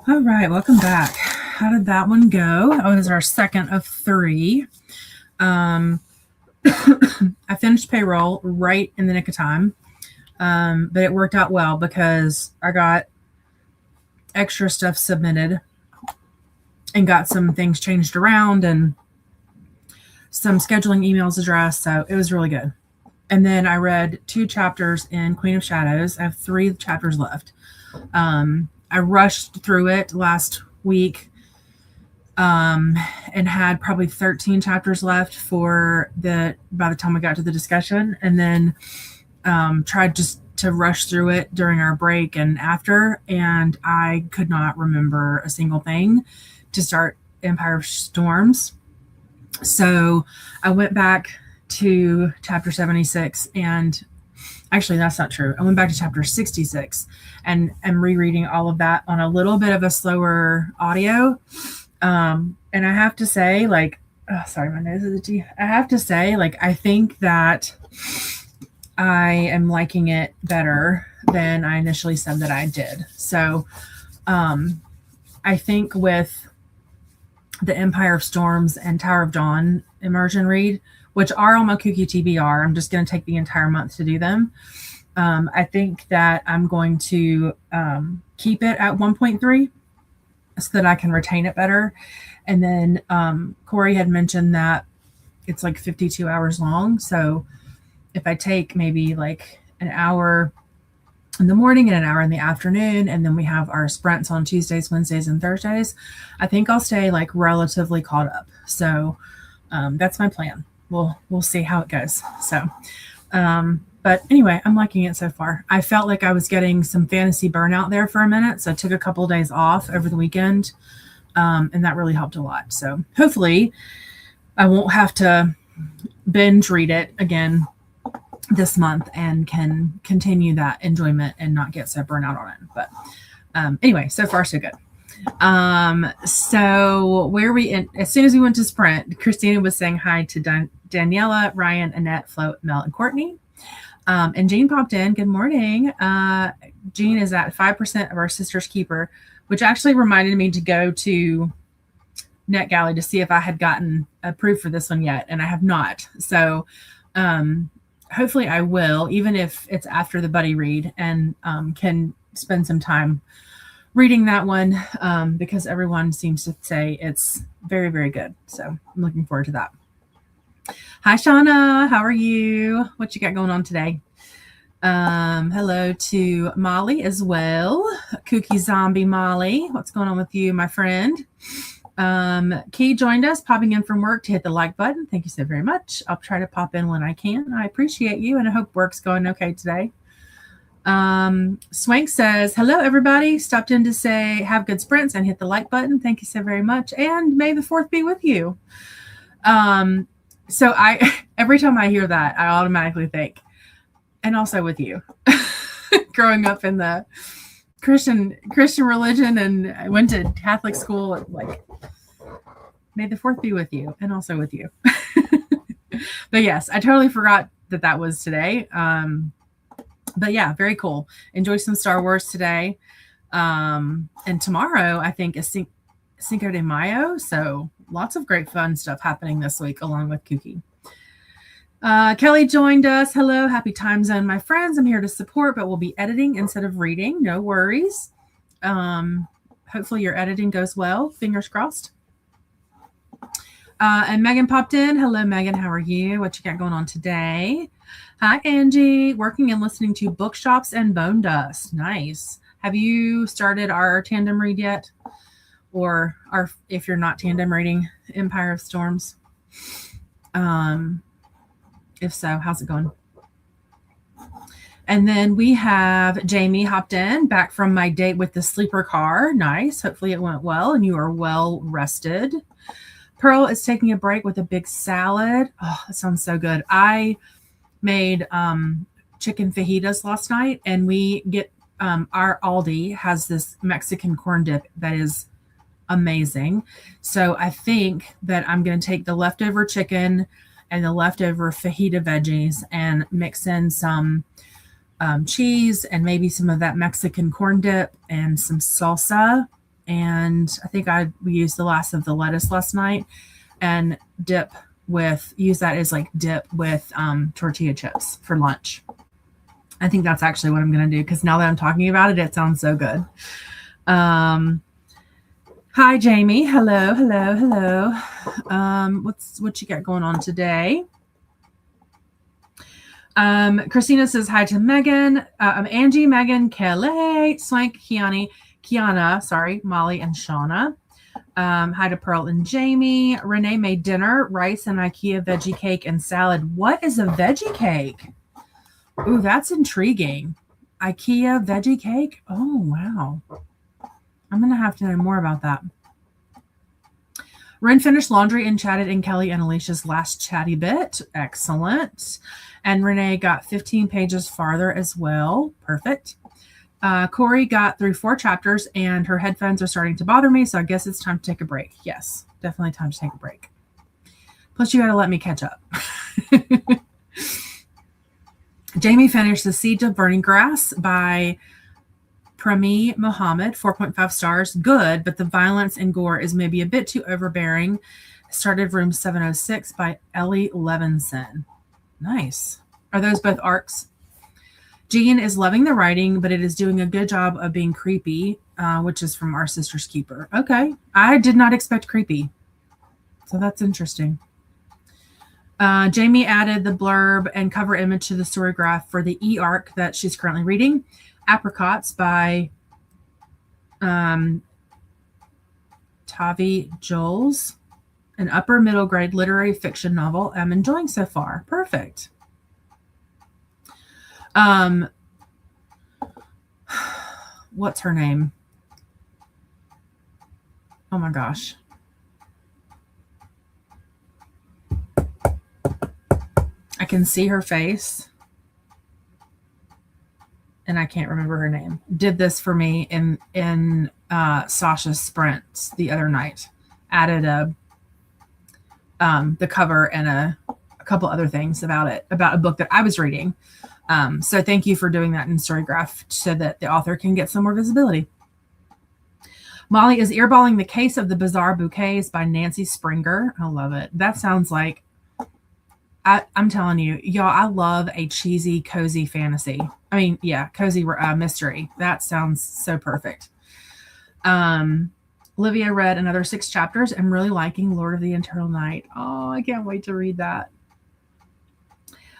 All right, welcome back. How did that one go? That was our second of 3. I finished payroll right in the nick of time, but it worked out well because I got extra stuff submitted and got some things changed around and some scheduling emails addressed, so it was really good. And then I read 2 chapters in Queen of Shadows. I have 3 chapters left. I rushed through it last week and had probably 13 chapters left by the time I got to the discussion, and then tried just to rush through it during our break and after, and I could not remember a single thing to start Empire of Storms. So I went back to chapter 76, and actually that's not true. I went back to chapter 66 and am rereading all of that on a little bit of a slower audio. And I have to say, like, sorry, my nose is itchy. I have to say, like, I think that I am liking it better than I initially said that I did. So I think with the Empire of Storms and Tower of Dawn immersion read, which are on my KuKi TBR, I'm just going to take the entire month to do them. I think that I'm going to keep it at 1.3 so that I can retain it better. And then Corey had mentioned that it's like 52 hours long. So if I take maybe like an hour in the morning and an hour in the afternoon, and then we have our sprints on Tuesdays, Wednesdays, and Thursdays, I think I'll stay like relatively caught up. So that's my plan. We'll see how it goes. So, but anyway, I'm liking it so far. I felt like I was getting some fantasy burnout there for a minute. So I took a couple of days off over the weekend. And that really helped a lot. So hopefully I won't have to binge read it again this month and can continue that enjoyment and not get so burnt out on it. But anyway, so far so good. So where as soon as we went to sprint, Christina was saying hi to Daniela, Ryan, Annette, Flo, Mel, and Courtney. And Jean popped in. Good morning. Jean is at 5% of our Sister's Keeper, which actually reminded me to go to NetGalley to see if I had gotten approved for this one yet. And I have not. So, hopefully I will, even if it's after the buddy read, and can spend some time reading that one because everyone seems to say it's very, very good. So I'm looking forward to that. Hi, Shauna. How are you? What you got going on today? Hello to Molly as well. KuKi Zombie Molly. What's going on with you, my friend? Key joined us, popping in from work to hit the like button. Thank you so very much. I'll try to pop in when I can. I appreciate you, and I hope work's going okay today. Swank says, hello, everybody. Stopped in to say have good sprints and hit the like button. Thank you so very much. And may the 4th be with you. So every time I hear that, I automatically think, and also with you. Growing up in the Christian religion, and I went to Catholic school, like, may the 4th be with you, and also with you. But yes, I totally forgot that was today. But yeah, very cool. Enjoy some Star Wars today. And tomorrow, I think, is Cinco de Mayo. So lots of great fun stuff happening this week along with KuKi. Kelly joined us. Hello. Happy time zone, my friends. I'm here to support, but we'll be editing instead of reading. No worries. Hopefully your editing goes well. Fingers crossed. And Megan popped in. Hello, Megan. How are you? What you got going on today? Hi, Angie. Working and listening to Bookshops and Bone Dust. Nice. Have you started our tandem read yet? Or if you're not tandem reading Empire of Storms? If so, how's it going? And then we have Jamie hopped in, back from my date with the sleeper car. Nice. Hopefully it went well and you are well rested. Pearl is taking a break with a big salad. Oh, that sounds so good. I made chicken fajitas last night, and we get our Aldi has this Mexican corn dip that is amazing. So I think that I'm going to take the leftover chicken and the leftover fajita veggies and mix in some cheese and maybe some of that Mexican corn dip and some salsa and I think we used the last of the lettuce last night and use that as like dip with tortilla chips for lunch. I think that's actually what I'm going to do, because now that I'm talking about it, it sounds so good. Hi, Jamie. Hello. What you got going on today? Christina says hi to Megan. Angie, Megan, Kelly, Swank, Kiana, sorry, Molly, and Shauna. Hi to Pearl and Jamie. Renee made dinner, rice and IKEA veggie cake and salad. What is a veggie cake? Ooh, that's intriguing. IKEA veggie cake? Oh, wow. I'm going to have to know more about that. Ren finished laundry and chatted in Kelly and Alicia's last chatty bit. Excellent. And Renee got 15 pages farther as well. Perfect. Corey got through 4 chapters and her headphones are starting to bother me, so I guess it's time to take a break. Yes, definitely time to take a break. Plus, you got to let me catch up. Jamie finished The Siege of Burning Grass by Prami Mohammed, 4.5 stars. Good, but the violence and gore is maybe a bit too overbearing. Started Room 706 by Ellie Levinson. Nice. Are those both arcs? Jean is loving the writing, but it is doing a good job of being creepy, which is from Our Sister's Keeper. Okay. I did not expect creepy, so that's interesting. Jamie added the blurb and cover image to the story graph for the E-arc that she's currently reading, Apricots by Tavi Joels, an upper middle grade literary fiction novel I'm enjoying so far. Perfect. What's her name? Oh my gosh. I can see her face and I can't remember her name. Did this for me in Sasha's sprints the other night. Added the cover and a couple other things about a book that I was reading. So thank you for doing that in Storygraph so that the author can get some more visibility. Molly is earballing The Case of the Bizarre Bouquets by Nancy Springer. I love it. That sounds like, I'm telling you, y'all, I love a cheesy, cozy fantasy. I mean, yeah, cozy mystery. That sounds so perfect. Olivia read another 6 chapters. I'm really liking Lord of the Eternal Night. Oh, I can't wait to read that.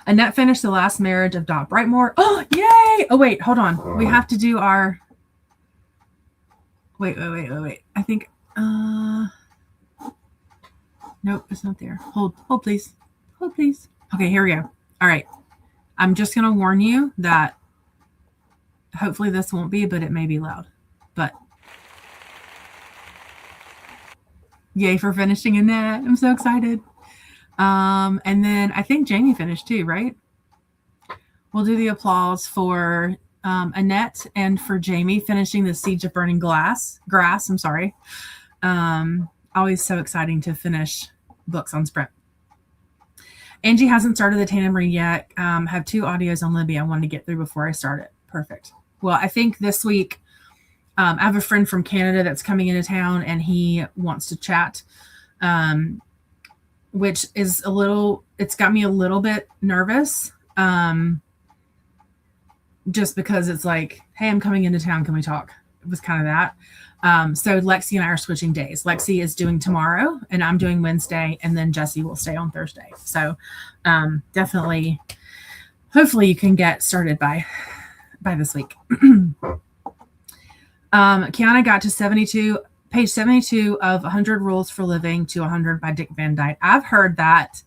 Annette finished The Last Marriage of Dot Brightmore. Oh, yay! Oh, wait, hold on. We have to do our... Wait. I think... Nope, it's not there. Hold, please. Hold, please. Okay, here we go. All right. I'm just going to warn you that hopefully this won't be, but it may be loud. But yay for finishing Annette. I'm so excited. And then I think Jamie finished too, right? We'll do the applause for Annette and for Jamie finishing The Siege of Burning Grass. I'm sorry. Always so exciting to finish books on sprint. Angie hasn't started the tandem read yet. Have 2 audios on Libby I wanted to get through before I start it. Perfect. Well, I think this week I have a friend from Canada that's coming into town and he wants to chat, which is it's got me a little bit nervous. Just because it's like, hey, I'm coming into town. Can we talk? It was kind of that. So Lexi and I are switching days. Lexi is doing tomorrow and I'm doing Wednesday, and then Jesse will stay on Thursday. So definitely, hopefully you can get started by this week. Kiana got to page 72 of 100 Rules for Living to 100 by Dick Van Dyke. I've heard that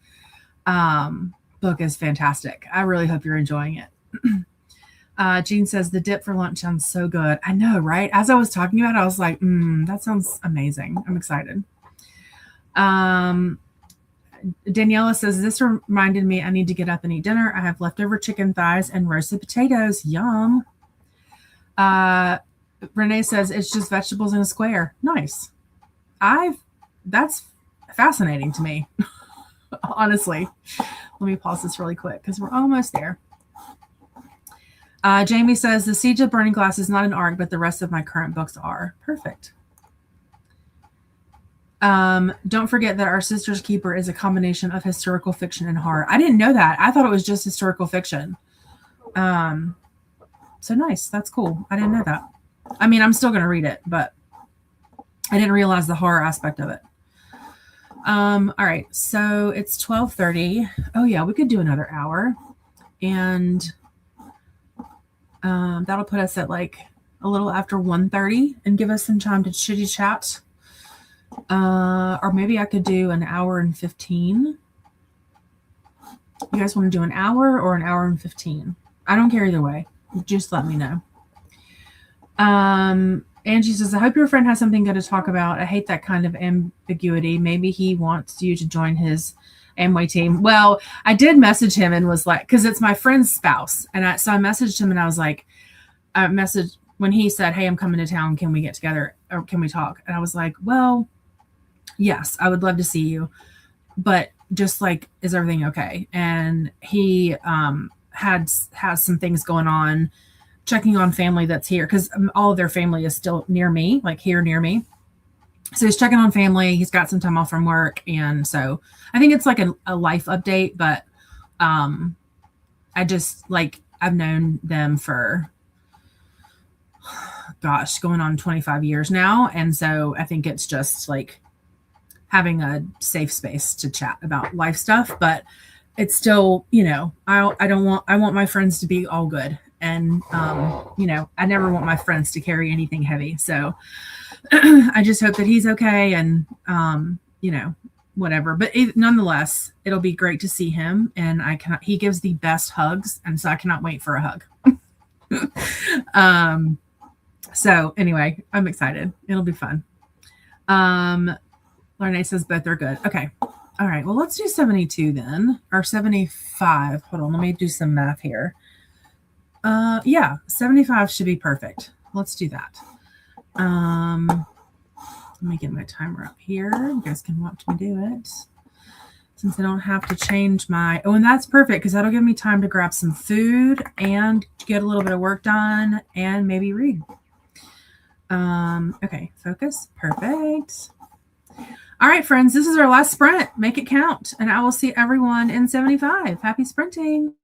book is fantastic. I really hope you're enjoying it. Jean says the dip for lunch sounds so good. I know, right? As I was talking about it, I was like, that sounds amazing. I'm excited. Daniela says, this reminded me I need to get up and eat dinner. I have leftover chicken thighs and roasted potatoes. Yum. Renee says it's just vegetables in a square. Nice. That's fascinating to me. Honestly. Let me pause this really quick because we're almost there. Jamie says the Siege of Burning Glass is not an arc, but the rest of my current books are. Perfect. Don't forget that Our Sister's Keeper is a combination of historical fiction and horror. I didn't know that. I thought it was just historical fiction. So nice. That's cool. I didn't know that. I mean, I'm still going to read it, but I didn't realize the horror aspect of it. All right. So it's 12:30. Oh yeah, we could do another hour, and that'll put us at like a little after 1:30 and give us some time to chitty chat. Or maybe I could do an hour and 15. You guys want to do an hour or an hour and 15? I don't care either way. Just let me know. Angie says, I hope your friend has something good to talk about. I hate that kind of ambiguity. Maybe he wants you to join his Amway team. Well, I did message him and was like, because it's my friend's spouse. And so I messaged him and I was like, I messaged when he said, hey, I'm coming to town. Can we get together or can we talk? And I was like, well, yes, I would love to see you. But just like, is everything okay? And he has some things going on, checking on family that's here because all of their family is still near me, like here near me. So he's checking on family. He's got some time off from work. And so I think it's like a life update, but I just like, I've known them for, gosh, going on 25 years now. And so I think it's just like having a safe space to chat about life stuff, but it's still, you know, I want my friends to be all good. And, you know, I never want my friends to carry anything heavy. So I just hope that he's okay and, you know, whatever. But nonetheless, it'll be great to see him. And he gives the best hugs. And so I cannot wait for a hug. So anyway, I'm excited. It'll be fun. Lorne says both are good. Okay. All right. Well, let's do 72 then, or 75. Hold on. Let me do some math here. Yeah, 75 should be perfect. Let's do that. Let me get my timer up here. You guys can watch me do it. Since I don't have to change my... Oh, and that's perfect because that'll give me time to grab some food and get a little bit of work done and maybe read. Okay, focus. Perfect. All right, friends, this is our last sprint. Make it count. And I will see everyone in 75. Happy sprinting.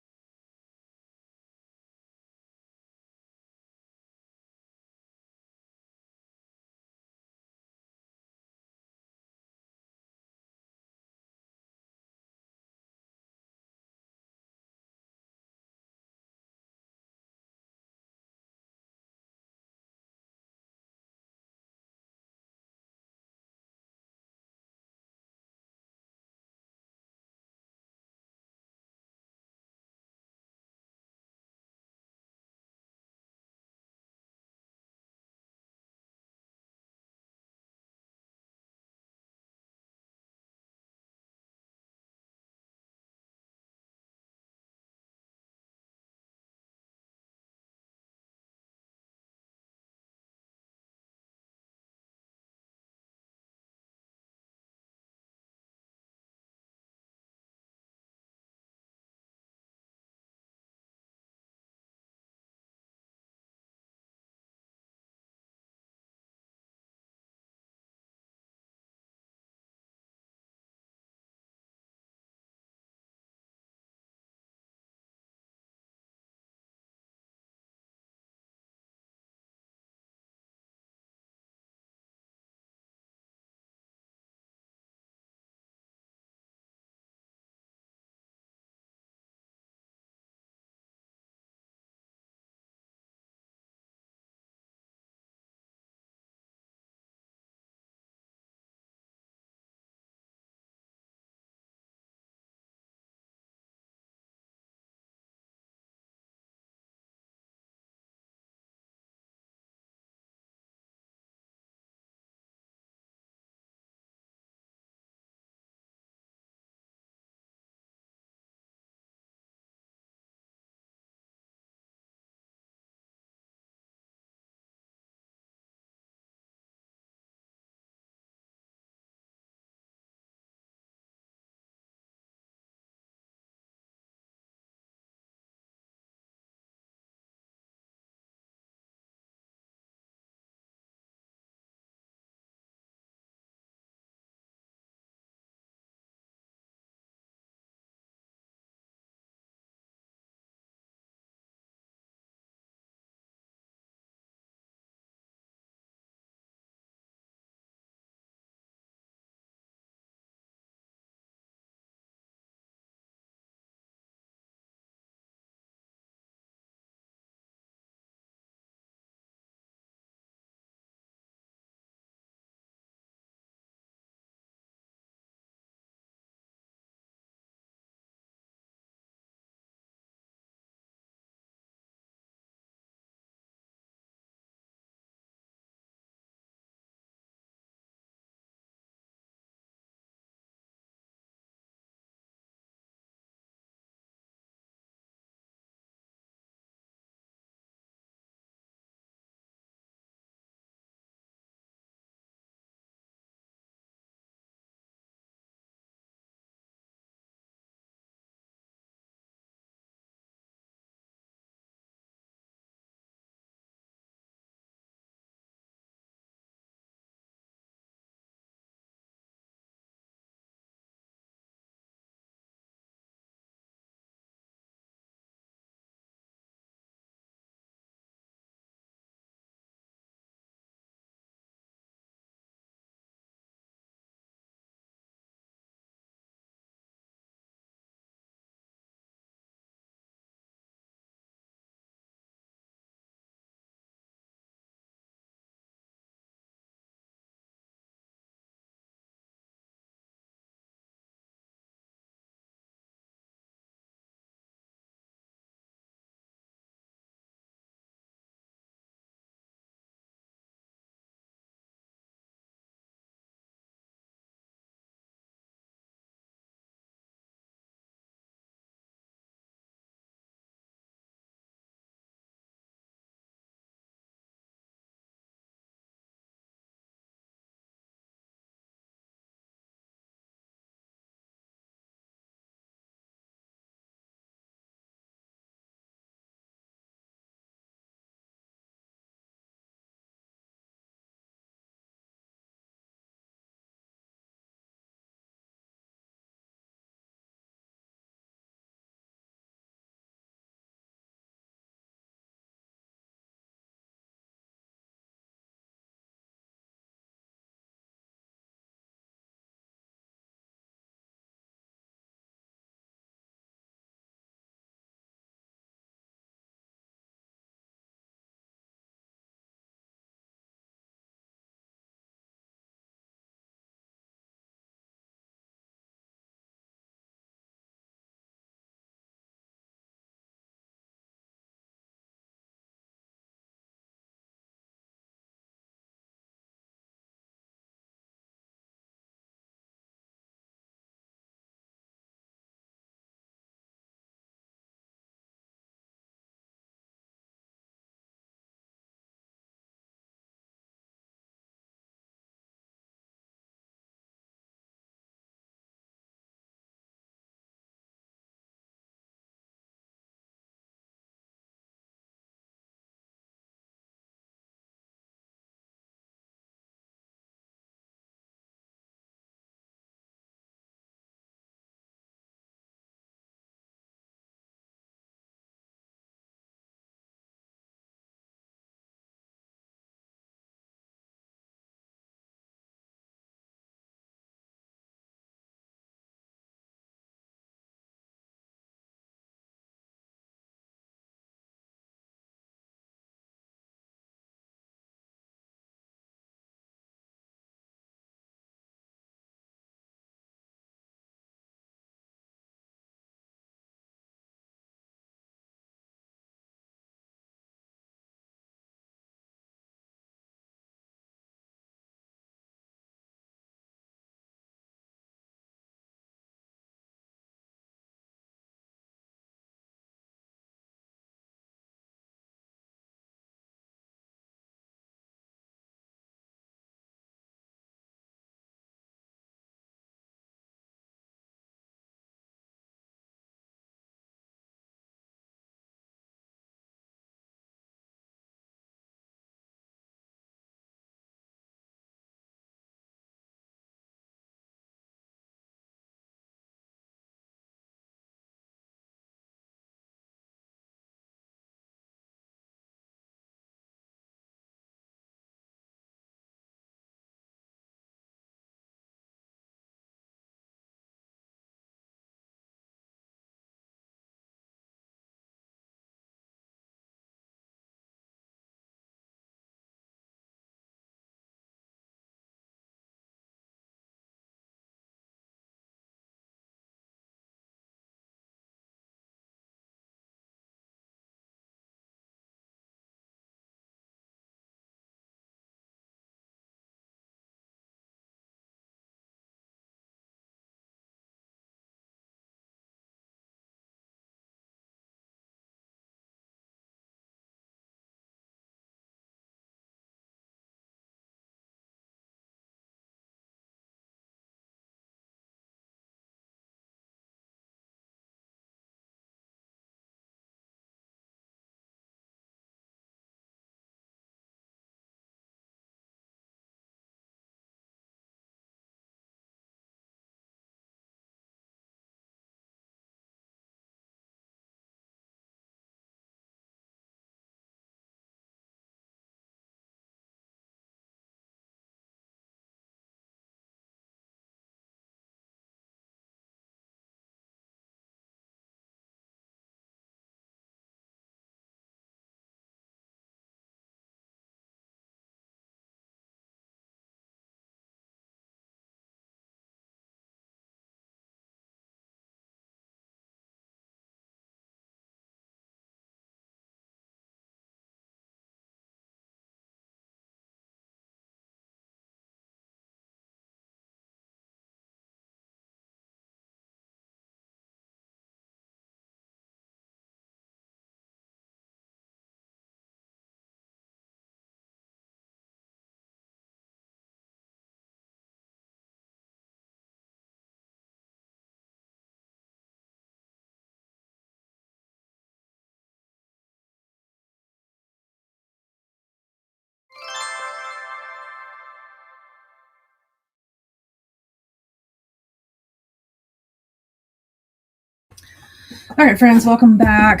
All right, friends, welcome back.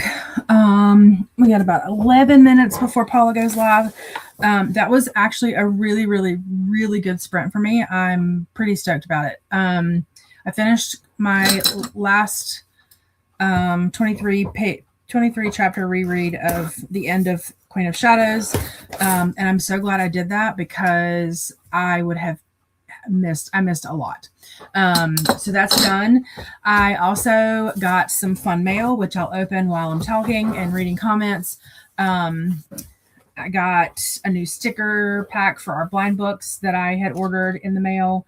We got about 11 minutes before Paula goes live. That was actually a really, really, really good sprint for me. I'm pretty stoked about it. I finished my last 23 chapter reread of the end of Queen of Shadows. And I'm so glad I did that because I would have missed a lot. So that's done. I also got some fun mail, which I'll open while I'm talking and reading comments. I got a new sticker pack for our blind books that I had ordered in the mail.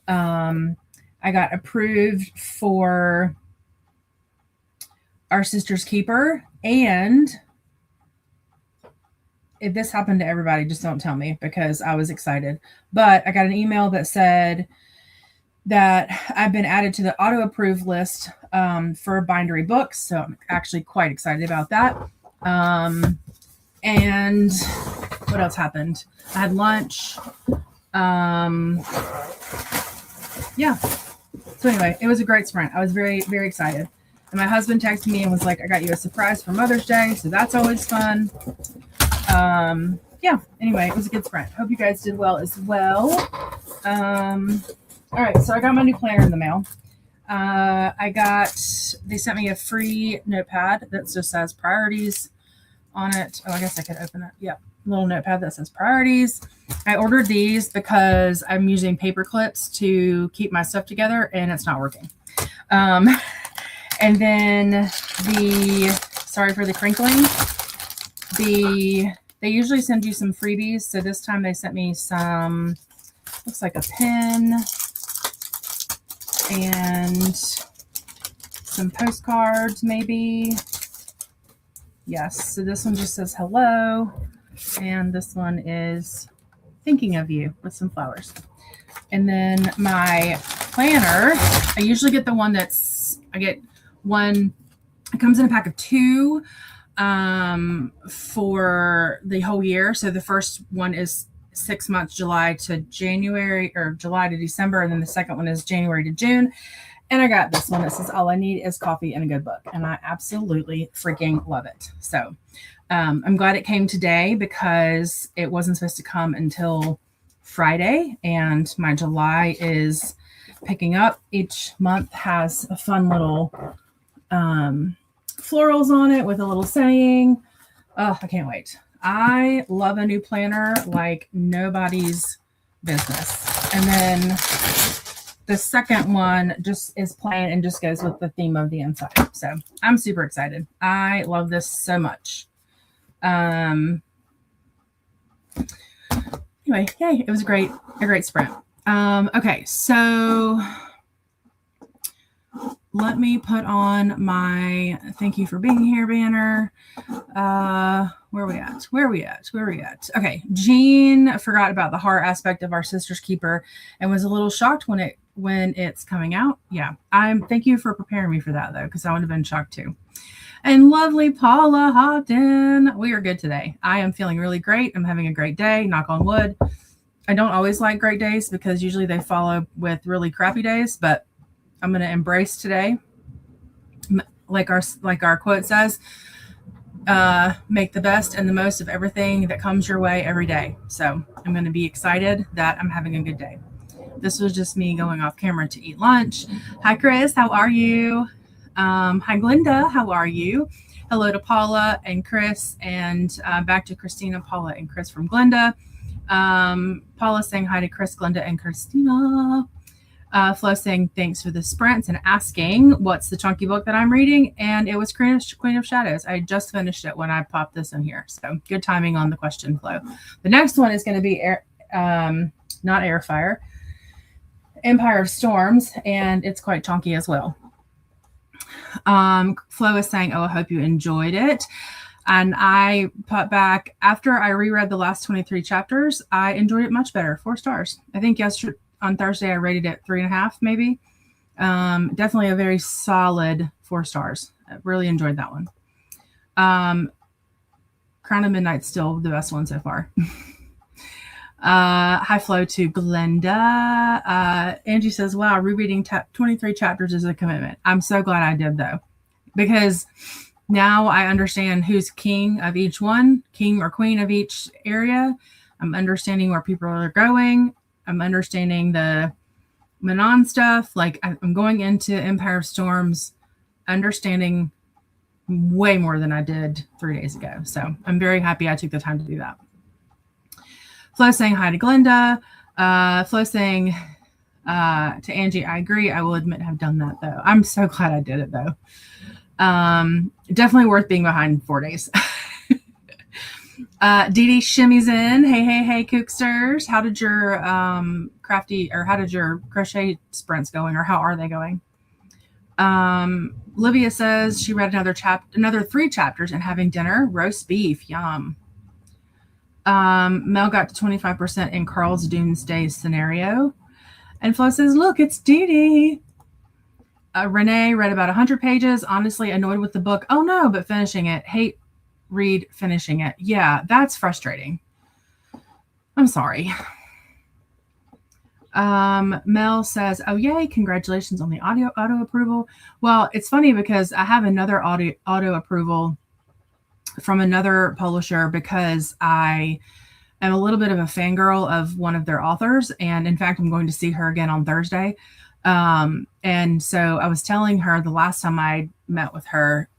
I got approved for Our Sister's Keeper. And if this happened to everybody, just don't tell me because I was excited. But I got an email that said that I've been added to the auto approved list for bindery books. So I'm actually quite excited about that. And what else happened? I had lunch. Yeah. So anyway, it was a great sprint. I was very, very excited. And my husband texted me and was like, I got you a surprise for Mother's Day. So that's always fun. Yeah. Anyway, it was a good sprint. Hope you guys did well as well. All right. So I got my new planner in the mail. They sent me a free notepad that just says priorities on it. Oh, I guess I could open it. Yep. Little notepad that says priorities. I ordered these because I'm using paper clips to keep my stuff together and it's not working. And then sorry for the crinkling. They usually send you some freebies. So this time they sent me some, looks like a pen and some postcards maybe. Yes. So this one just says hello. And this one is thinking of you with some flowers. And then my planner, I usually get the one it comes in a pack of 2 for the whole year. So the first one is 6 months, July to January, or July to December. And then the second one is January to June. And I got this one that says, all I need is coffee and a good book. And I absolutely freaking love it. So I'm glad it came today because it wasn't supposed to come until Friday. And my July is picking up. Each month has a fun little florals on it with a little saying. Oh, I can't wait. I love a new planner like nobody's business. And then the second one just is plain and just goes with the theme of the inside. So I'm super excited. I love this so much. Anyway, yay, it was a great sprint. Okay, so let me put on my thank you for being here banner. Where are we at? Okay, Jean forgot about the horror aspect of Our Sister's Keeper and was a little shocked when it's coming out. Yeah, thank you for preparing me for that though, because I would have been shocked too. And lovely Paula hopped in. We are good today. I am feeling really great. I'm having a great day. Knock on wood. I don't always like great days because usually they follow with really crappy days, but I'm going to embrace today. Like our quote says, make the best and the most of everything that comes your way every day. So I'm going to be excited that I'm having a good day. This was just me going off camera to eat lunch. Hi, Chris. How are you? Hi, Glenda. How are you? Hello to Paula and Chris, and back to Christina, Paula, and Chris from Glenda. Paula saying hi to Chris, Glenda, and Christina. Flo saying thanks for the sprints and asking what's the chunky book that I'm reading. And it was Queen of Shadows. I just finished it when I popped this in here. So good timing on the question, Flo. The next one is going to be not Airfire, Empire of Storms, and it's quite chunky as well. Flo is saying, oh, I hope you enjoyed it. And I put back, after I reread the last 23 chapters, I enjoyed it much better. 4 stars. I think on Thursday, I rated it 3.5, maybe. Definitely a very solid 4 stars. I really enjoyed that one. Crown of Midnight's still the best one so far. High flow to Glenda. Angie says, wow, rereading 23 chapters is a commitment. I'm so glad I did, though. because now I understand who's king of each one, king or queen of each area. I'm understanding where people are going. I'm understanding the Manon stuff. Like I'm going into Empire of Storms understanding way more than I did 3 days ago. So I'm very happy I took the time to do that. Flo saying hi to Glenda. Flo saying to Angie, I agree. I will admit have done that though. I'm so glad I did it though. Definitely worth being behind 4 days. Dee Dee shimmies in. Hey, Kooksters. How did your how did your crochet sprints going, or how are they going? Livia says she read another 3 chapters and having dinner. Roast beef. Yum. Mel got to 25% in Carl's Doomsday scenario. And Flo says, look, it's Dee Dee. Renee read about 100 pages. Honestly, annoyed with the book. Oh no, but finishing it. Hate read finishing it. Yeah, that's frustrating. I'm sorry. Mel says, oh yay, congratulations on the auto approval. Well, it's funny because I have another auto approval from another publisher because I am a little bit of a fangirl of one of their authors. And in fact, I'm going to see her again on Thursday. And so I was telling her the last time I met with her,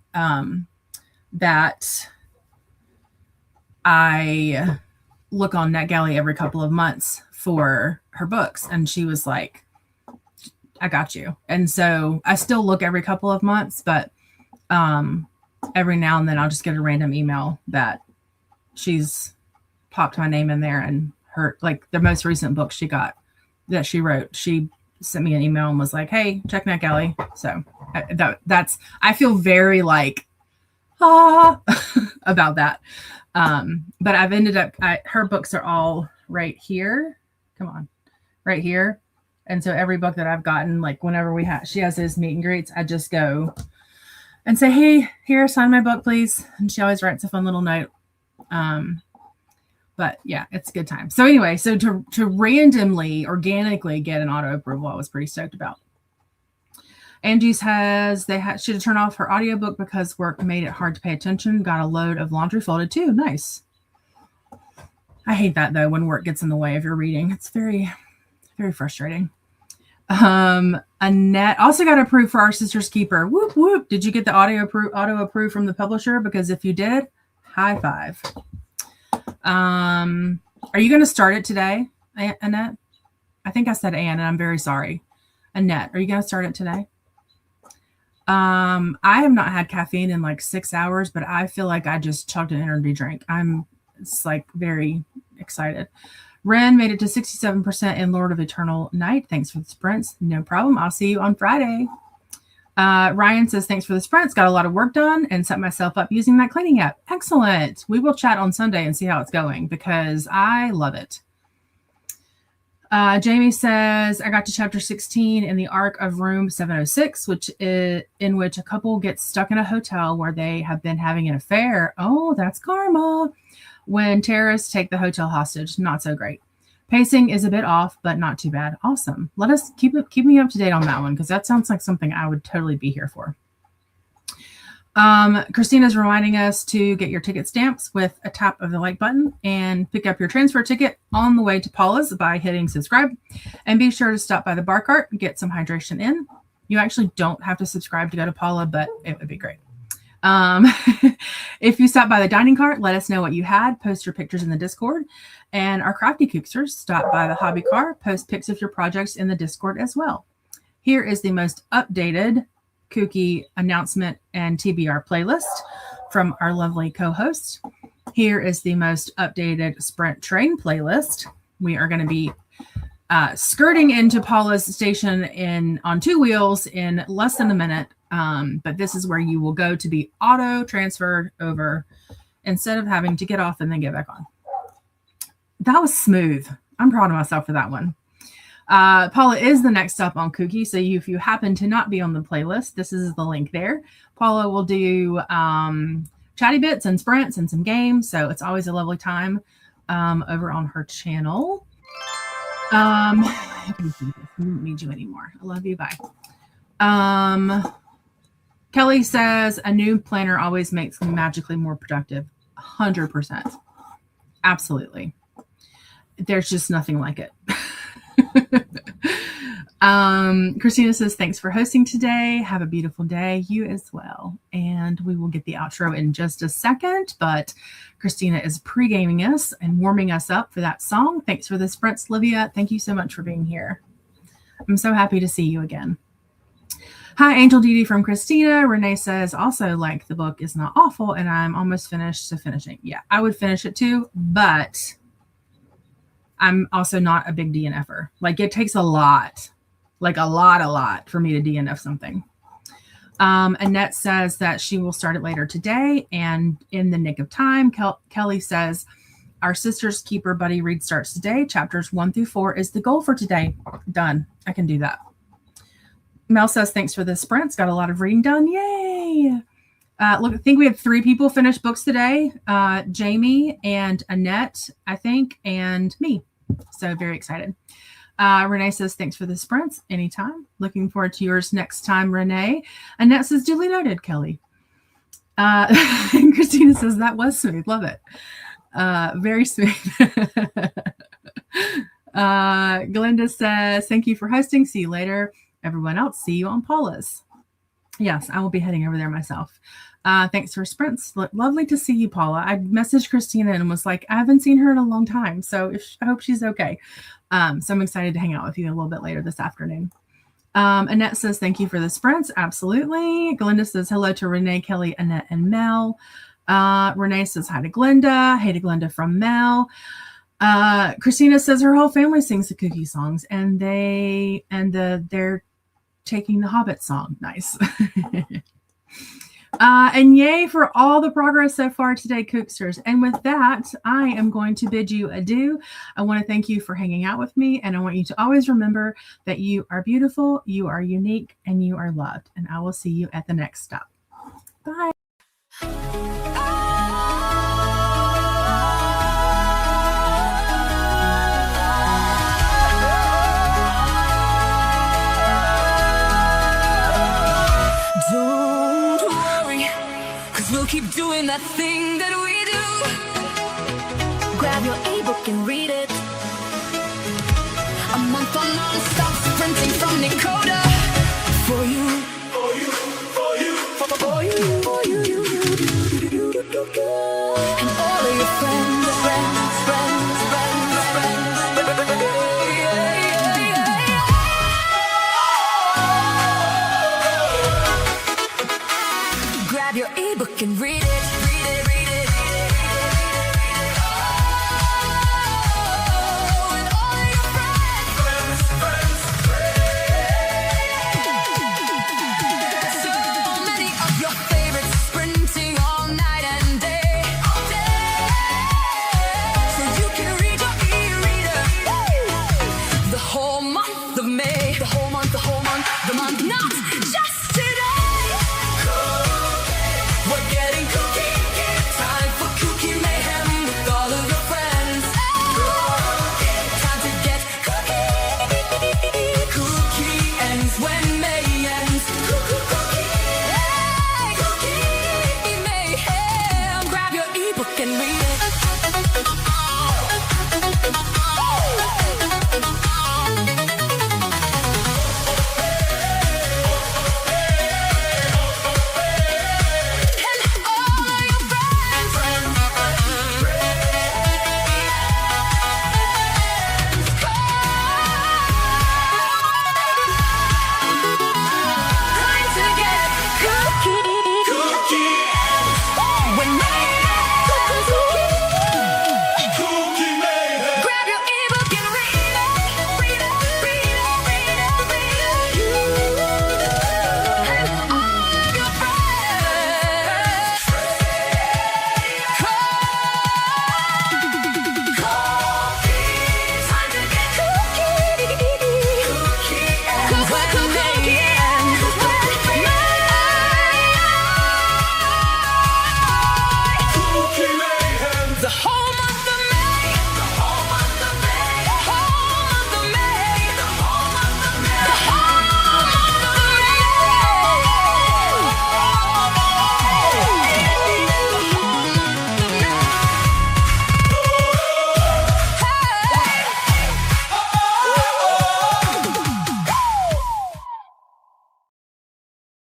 that I look on NetGalley every couple of months for her books. And she was like, I got you. And so I still look every couple of months, but, every now and then I'll just get a random email that she's popped my name in there, and her, like the most recent book she wrote, she sent me an email and was like, hey, check NetGalley. So I feel very like, about that. But I've ended up, her books are all right here. Come on, right here. And so every book that I've gotten, like whenever she has those meet and greets, I just go and say, hey, here, sign my book, please. And she always writes a fun little note. But yeah, it's a good time. So anyway, so to randomly, organically get an auto approval, I was pretty stoked about. Angie says she had to turn off her audiobook because work made it hard to pay attention. Got a load of laundry folded too. Nice. I hate that though, when work gets in the way of your reading. It's very, very frustrating. Annette also got approved for Our Sister's Keeper. Whoop, whoop. Did you get the auto approved from the publisher? Because if you did, high five. Are you going to start it today, Annette? I think I said Anne, and I'm very sorry. Annette, are you going to start it today? I have not had caffeine in like 6 hours, but I feel like I just chugged an energy drink. It's like very excited. Ren made it to 67% in Lord of Eternal Night. Thanks for the sprints. No problem. I'll see you on Friday. Ryan says, thanks for the sprints. Got a lot of work done and set myself up using that cleaning app. Excellent. We will chat on Sunday and see how it's going because I love it. Jamie says, I got to chapter 16 in the arc of room 706, in which a couple gets stuck in a hotel where they have been having an affair. Oh, that's karma. When terrorists take the hotel hostage. Not so great. Pacing is a bit off, but not too bad. Awesome. Let us keep me up to date on that one, because that sounds like something I would totally be here for. Christina's reminding us to get your ticket stamps with a tap of the like button and pick up your transfer ticket on the way to Paula's by hitting subscribe. And be sure to stop by the bar cart and get some hydration in. You actually don't have to subscribe to go to Paula, but it would be great. If you stop by the dining cart, let us know what you had. Post your pictures in the Discord. And our crafty kooksters, stop by the hobby car. Post pics of your projects in the Discord as well. Here is the most updated KuKi announcement and TBR playlist from our lovely co-host. Here is the most updated Sprint Train playlist. We are going to be skirting into Paula's station on 2 wheels in less than a minute. But this is where you will go to be auto transferred over instead of having to get off and then get back on. That was smooth. I'm proud of myself for that one. Paula is the next stop on KuKi. So if you happen to not be on the playlist, this is the link there. Paula will do chatty bits and sprints and some games. So it's always a lovely time over on her channel. I don't need you anymore. I love you. Bye. Kelly says a new planner always makes me magically more productive. 100%. Absolutely. There's just nothing like it. Christina says, thanks for hosting today. Have a beautiful day. You as well. And we will get the outro in just a second, but Christina is pre-gaming us and warming us up for that song. Thanks for the sprints, Livia. Thank you so much for being here. I'm so happy to see you again. Hi, Angel Didi from Christina. Renee says, also like the book is not awful and I'm almost finished to finishing. Yeah, I would finish it too, but I'm also not a big DNFer. Like it takes a lot, like a lot for me to DNF something. Annette says that she will start it later today and in the nick of time. Kelly says, our Sister's Keeper Buddy Read starts today. Chapters 1 through 4 is the goal for today. Done. I can do that. Mel says, thanks for the sprints. Got a lot of reading done. Yay. Look, I think we have 3 people finish books today. Jamie and Annette, I think, and me. So very excited. Renee says, thanks for the sprints. Anytime. Looking forward to yours next time, Renee. Annette says, duly noted, Kelly. Christina says, that was smooth. Love it. Very smooth. Glenda says, thank you for hosting. See you later. Everyone else, see you on Paula's. Yes, I will be heading over there myself. Thanks for sprints. Lovely to see you, Paula. I messaged Christina and was like, I haven't seen her in a long time. So I hope she's okay. So I'm excited to hang out with you a little bit later this afternoon. Annette says, thank you for the sprints. Absolutely. Glenda says, hello to Renee, Kelly, Annette, and Mel. Renee says, hi to Glenda. Hey to Glenda from Mel. Christina says her whole family sings the KuKi songs and they're taking the Hobbit song. Nice. And yay for all the progress so far today, Kooksters. And with that, I am going to bid you adieu. I want to thank you for hanging out with me. And I want you to always remember that you are beautiful, you are unique, and you are loved. And I will see you at the next stop. Bye. We'll keep doing that thing that we do. Grab your e-book and read it. A month on nonstop sprinting from Nicole. For you, for you, for you, for you, for you, and all of your friends, Grab your e-book and read it.